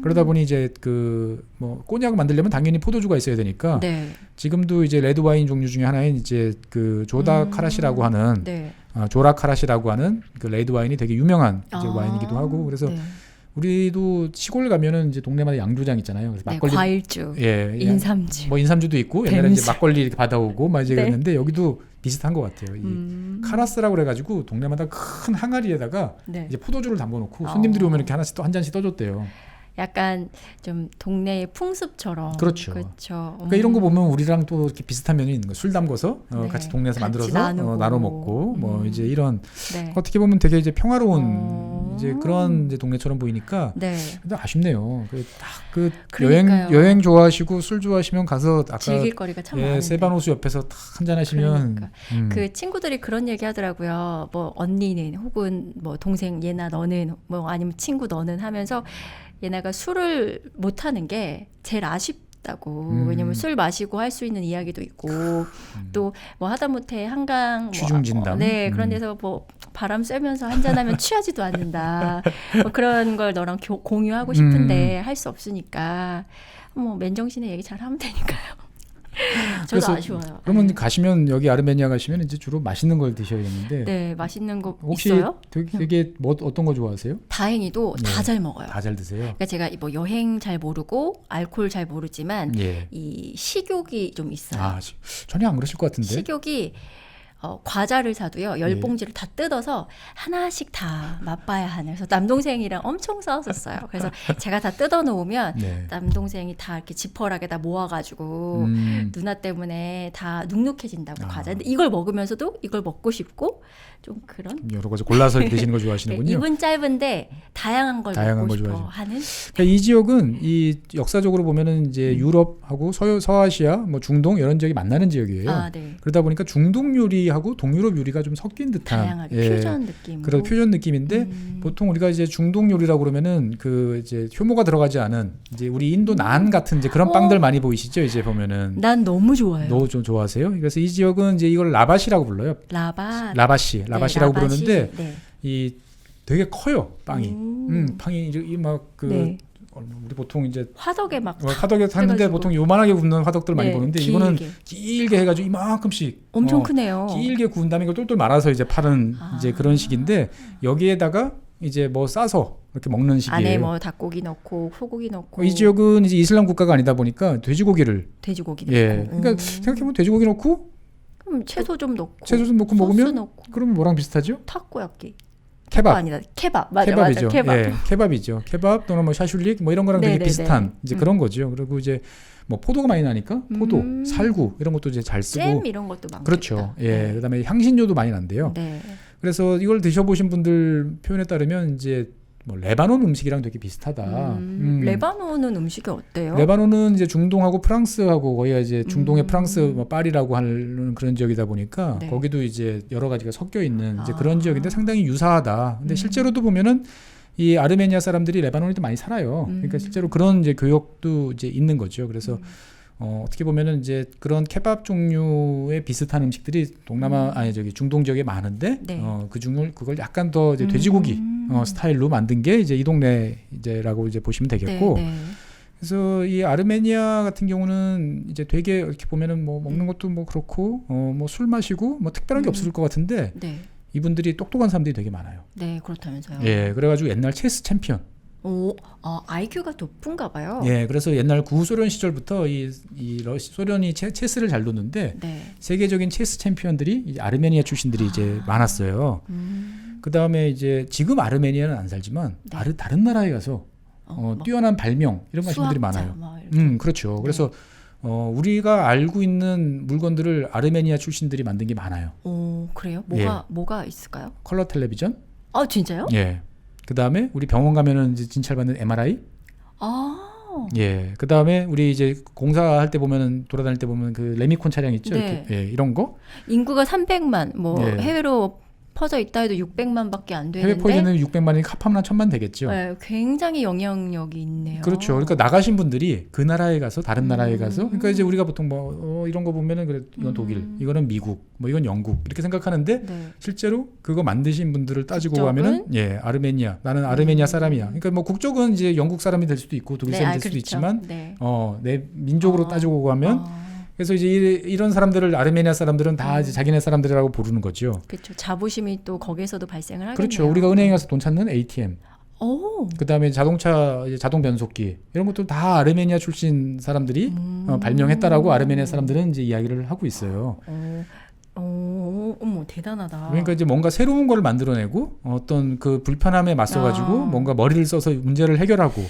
그러다 보니 이제 그 뭐 꼬냑 만들려면 당연히 포도주가 있어야 되니까 네. 지금도 이제 레드 와인 종류 중에 하나인 이제 그 조다 카라시라고 하는 네. 조라 카라시라고 하는 그 레드 와인이 되게 유명한 이제 와인이기도 하고 그래서 네. 우리도 시골 가면은 이제 동네마다 양조장 있잖아요. 그래서 네, 막걸리 과일주, 인삼주 뭐 인삼주도 있고 옛날에 뱀주. 이제 막걸리 이렇게 받아오고 막 이제 네. 그랬는데 여기도 비슷한 것 같아요. 이 카라스라고 그래가지고 동네마다 큰 항아리에다가 네. 이제 포도주를 담궈놓고 손님들이 오면 이렇게 하나씩 또 한 잔씩 떠줬대요. 약간 좀 동네의 풍습처럼. 그렇죠. 그렇죠. 그러니까 이런 거 보면 우리랑 또 이렇게 비슷한 면이 있는 거예요. 술 담궈서 네. 같이 동네에서 같이 만들어서 나눠 먹고 뭐 이제 이런 네. 어떻게 보면 되게 이제 평화로운 이제 그런 이제 동네처럼 보이니까 네. 근데 아쉽네요. 그 그러니까요. 여행 좋아하시고 술 좋아하시면 가서 아까 즐길 거리가 참 많은데. 세바노스 옆에서 딱 한잔 하시면 그러니까. 그 친구들이 그런 얘기 하더라고요. 뭐 언니는 혹은 뭐 동생 얘나 너는 뭐 아니면 친구 너는 하면서 얘네가 술을 못 하는 게 제일 아쉽다고. 왜냐면 술 마시고 할 수 있는 이야기도 있고 또 뭐 하다못해 한강 뭐, 취중진담. 네, 그런 데서 뭐 바람 쐬면서 한잔하면 취하지도 않는다. 뭐 그런 걸 너랑 공유하고 싶은데 할 수 없으니까 뭐 맨정신에 얘기 잘 하면 되니까요. 저도 그래서 아쉬워요. 그러면 네. 가시면 여기 아르메니아 가시면 이제 주로 맛있는 걸 드셔야겠는데 네, 맛있는 거 혹시 있어요? 되게 뭐 어떤 거 좋아하세요? 다행히도 네. 다 잘 먹어요. 다 잘 드세요? 그러니까 제가 뭐 여행 잘 모르고 알코올 잘 모르지만 예. 이 식욕이 좀 있어요. 전혀 안 그러실 것 같은데. 식욕이 과자를 사도요. 예. 10봉지를 다 뜯어서 하나씩 다 맛봐야 하는. 그래서 남동생이랑 엄청 싸웠었어요. 그래서 제가 다 뜯어 놓으면 네. 남동생이 다 이렇게 지퍼락에다 모아가지고 누나 때문에 다 눅눅해진다고 과자. 근데 이걸 먹으면서도 이걸 먹고 싶고 좀 그런. 여러 가지 골라서 드시는 거 좋아하시는군요. 입은 짧은데 다양한 걸 다양한 먹고 거 싶어 좋아하시죠. 하는. 그러니까 이 지역은 이 역사적으로 보면은 이제 유럽하고 서아시아, 뭐 중동 이런 지역이 만나는 지역이에요. 네. 그러다 보니까 중동 요리하고 동유럽 요리가 좀 섞인 듯한 다양하게 퓨전 느낌. 그런 퓨전 느낌인데 보통 우리가 이제 중동 요리라고 그러면은 그 이제 효모가 들어가지 않은 이제 우리 인도 난 같은 이제 그런 빵들 많이 보이시죠? 이제 보면은 난 너무 좋아요. 너무 좀 좋아하세요. 그래서 이 지역은 이제 이걸 라바시라고 불러요. 라바시라고 부르는데 네. 이 되게 커요 빵이. 빵이 이막그 네. 우리 보통 이제 화덕에 막 화덕에 탔는데 해가지고. 보통 요만하게 굽는 화덕들 많이 네, 보는데 길게. 이거는 길게 해가지고 이만큼씩 엄청 크네요. 길게 구운 다음에 이걸 똘똘 말아서 이제 파는 이제 그런 식인데 여기에다가 이제 뭐 싸서 이렇게 먹는 식이에요. 안에 뭐 닭고기 넣고 소고기 넣고. 이 지역은 이제 이슬람 국가가 아니다 보니까 돼지고기를 돼지고기 넣고. 예. 그러니까 생각해보면 돼지고기 넣고 그럼 채소 좀 넣고. 채소 좀 넣고 소스 먹으면 넣고. 그러면 뭐랑 비슷하죠? 타코야끼. 케밥. 아니다. 케밥. 맞아, 케밥이죠. 맞아. 케밥. 예, 케밥이죠. 케밥 또는 뭐 샤슐릭 뭐 이런 거랑 되게 네네네. 비슷한 이제 그런 거죠. 그리고 이제 뭐 포도가 많이 나니까 포도, 살구 이런 것도 이제 잘 쓰고. 잼 이런 것도 많겠다. 그렇죠. 예. 네. 그다음에 향신료도 많이 난대요. 네. 그래서 이걸 드셔보신 분들 표현에 따르면 이제 뭐 레바논 음식이랑 되게 비슷하다. 레바논은 음식이 어때요? 레바논은 이제 중동하고 프랑스하고 거기가 이제 중동의 프랑스 뭐 파리라고 하는 그런 지역이다 보니까 네. 거기도 이제 여러 가지가 섞여 있는 이제 아. 그런 지역인데 상당히 유사하다. 근데 실제로도 보면은 이 아르메니아 사람들이 레바논에도 많이 살아요. 그러니까 실제로 그런 이제 교역도 이제 있는 거죠. 그래서 어떻게 보면은 이제 그런 케밥 종류의 비슷한 음식들이 동남아 아니 저기 중동 지역에 많은데 네. 그걸 약간 더 이제 돼지고기 스타일로 만든 게 이제 이 동네 이제라고 이제 보시면 되겠고. 네, 네. 그래서 이 아르메니아 같은 경우는 이제 되게 이렇게 보면은 뭐 먹는 것도 뭐 그렇고 뭐 술 마시고 뭐 특별한 게 없을 것 같은데 네. 이분들이 똑똑한 사람들이 되게 많아요. 네, 그렇다면서요. 예, 그래가지고 옛날 체스 챔피언. 오, IQ가 높은가 봐요. 예, 그래서 옛날 구소련 시절부터 소련이 체스를 잘 뒀는데 네. 세계적인 체스 챔피언들이 이제 아르메니아 출신들이 이제 많았어요. 그 다음에 이제 지금 아르메니아는 안 살지만 네. 다른 나라에 가서 막 뛰어난 발명 이런 거 하신 분들이 수학자 많아요. 막 이렇게. 그렇죠. 네. 그래서 우리가 알고 있는 물건들을 아르메니아 출신들이 만든 게 많아요. 오, 그래요? 뭐가 있을까요? 컬러 텔레비전. 아, 진짜요? 예. 그 다음에 우리 병원 가면은 이제 진찰받는 MRI. 아, 예. 그 다음에 우리 이제 공사할 때 보면은 돌아다닐 때 보면 그 레미콘 차량 있죠. 네. 이렇게. 예, 이런 거. 인구가 300만, 뭐 네. 해외로 퍼져 있다 해도 600만밖에 안 되는데 해외 포지는 600만이 합하면 1000만 되겠죠. 네, 굉장히 영향력이 있네요. 그렇죠. 그러니까 나가신 분들이 그 나라에 가서 다른 나라에 가서 그러니까 이제 우리가 보통 뭐 이런 거 보면은 그래 이건 독일, 이거는 미국, 뭐 이건 영국 이렇게 생각하는데 네. 실제로 그거 만드신 분들을 따지고 국적은? 가면은 예, 아르메니아. 나는 아르메니아 사람이야. 그러니까 뭐 국적은 이제 영국 사람이 될 수도 있고 독일 사람이 될 수도 그렇죠. 있지만 네. 내 민족으로 따지고 가면 그래서 이제 이런 사람들을 아르메니아 사람들은 다 이제 자기네 사람들이라고 부르는 거죠. 그렇죠. 자부심이 또 거기에서도 발생을 하겠네요. 그렇죠. 우리가 은행에 가서 돈 찾는 ATM. 오. 그다음에 자동차 이제 자동 변속기 이런 것도 다 아르메니아 출신 사람들이 발명했다라고 아르메니아 사람들은 이제 이야기를 하고 있어요. 어머 대단하다. 그러니까 이제 뭔가 새로운 걸 만들어내고 어떤 그 불편함에 맞서가지고 뭔가 머리를 써서 문제를 해결하고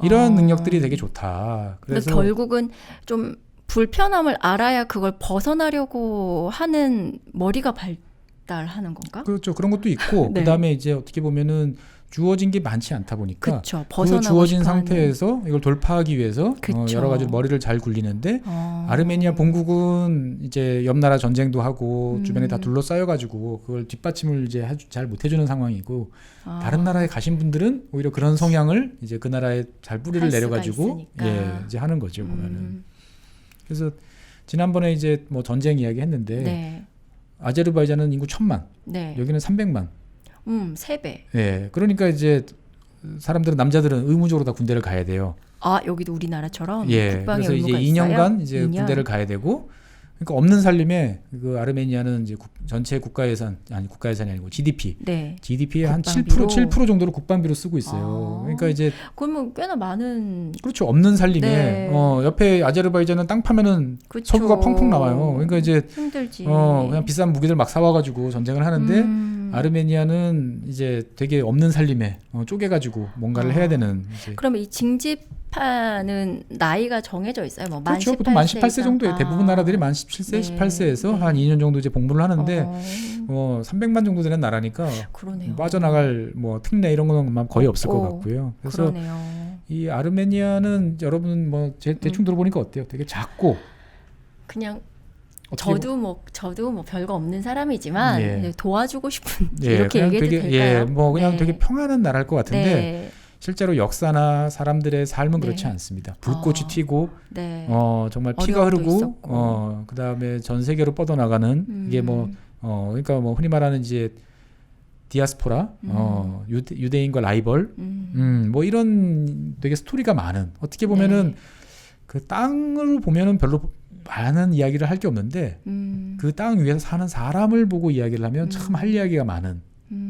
이런 능력들이 되게 좋다. 그래서 결국은 좀 불편함을 알아야 그걸 벗어나려고 하는 머리가 발달하는 건가? 그렇죠. 그런 것도 있고 네. 그다음에 이제 어떻게 보면은 주어진 게 많지 않다 보니까 그쵸. 그 벗어나고 주어진 싶어하는. 상태에서 이걸 돌파하기 위해서 그쵸. 여러 가지 머리를 잘 굴리는데 아르메니아 본국은 이제 옆 나라 전쟁도 하고 주변에 다 둘러싸여 가지고 그걸 뒷받침을 이제 잘 못 해주는 상황이고 다른 나라에 가신 분들은 오히려 그런 성향을 이제 그 나라에 잘 뿌리를 할 수가 내려가지고 있으니까. 이제 하는 거죠 보면은. 그래서 지난번에 이제 뭐 전쟁 이야기 했는데 네. 아제르바이잔은 인구 1000만, 네. 여기는 300만. 3배. 예, 그러니까 이제 사람들은 남자들은 의무적으로 다 군대를 가야 돼요. 아, 여기도 우리나라처럼 예, 국방의 그래서 이제 의무가 2년간 있어요? 이제 2년? 군대를 가야 되고, 그러니까 없는 살림에 그 아르메니아는 이제 전체 국가 예산이 아니고 GDP, 네. GDP의 한 국방비로? 7% 정도로 국방비로 쓰고 있어요. 그러니까 이제 그러면 꽤나 많은. 그렇죠. 없는 살림에 네. 옆에 아제르바이잔은 땅 파면은 그쵸. 석유가 펑펑 나와요. 그러니까 이제 힘들지. 그냥 비싼 무기들 막 사와가지고 전쟁을 하는데. 아르메니아는 이제 되게 없는 살림에 쪼개가지고 뭔가를 해야 되는 이제. 그러면 이 징집하는 나이가 정해져 있어요? 뭐 만 그렇죠. 18세 보통 만 18세 정도에 이상? 대부분 나라들이 만 17세, 네. 18세에서 네. 한 2년 정도 이제 복무를 하는데 300만 정도 되는 나라니까 그러네요. 빠져나갈 뭐 특례 이런 건 거의 없을 것 같고요. 그래서 그러네요. 이 아르메니아는 여러분 뭐 대충 들어보니까 어때요? 되게 작고 그냥 어떻게 저도 뭐 별거 없는 사람이지만 예. 도와주고 싶은 예, 이렇게 그냥 얘기해도 되게 될까요? 뭐 그냥 네. 되게 평안한 나라일 것 같은데 네. 실제로 역사나 사람들의 삶은 네. 그렇지 않습니다. 불꽃이 튀고 네. 정말 피가 어려움도 흐르고 있었고. 그다음에 전 세계로 뻗어나가는 이게 뭐 그러니까 뭐 흔히 말하는 이제 디아스포라 유대인과 라이벌 뭐 이런 되게 스토리가 많은 어떻게 보면은 네. 그 땅을 보면은 별로 많은 이야기를 할 게 없는데 그 땅 위에서 사는 사람을 보고 이야기를 하면 참 할 이야기가 많은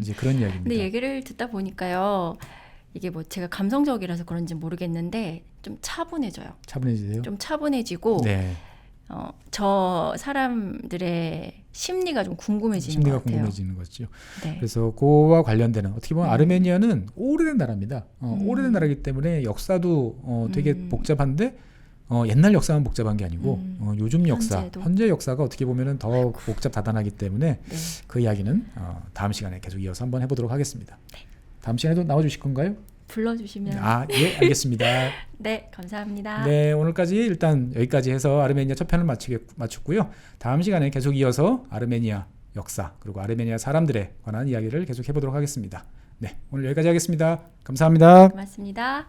이제 그런 이야기입니다. 근데 얘기를 듣다 보니까요. 이게 뭐 제가 감성적이라서 그런지 모르겠는데 좀 차분해져요. 차분해지세요? 좀 차분해지고 네. 저 사람들의 심리가 좀 궁금해지는 심리가 것 같아요. 궁금해지는 거죠. 네. 그래서 그와 관련되는 어떻게 보면 아르메니아는 오래된 나라입니다. 오래된 나라이기 때문에 역사도 되게 복잡한데 옛날 역사만 복잡한 게 아니고 요즘 역사, 현재도. 현재 역사가 어떻게 보면 더 복잡 다단하기 때문에 네. 그 이야기는 다음 시간에 계속 이어서 한번 해보도록 하겠습니다. 다음 시간에도 나와주실 건가요? 불러주시면 예, 알겠습니다. 네, 감사합니다. 네, 오늘까지 일단 여기까지 해서 아르메니아 첫 편을 마쳤고요. 다음 시간에 계속 이어서 아르메니아 역사 그리고 아르메니아 사람들에 관한 이야기를 계속 해보도록 하겠습니다. 네, 오늘 여기까지 하겠습니다. 감사합니다. 고맙습니다.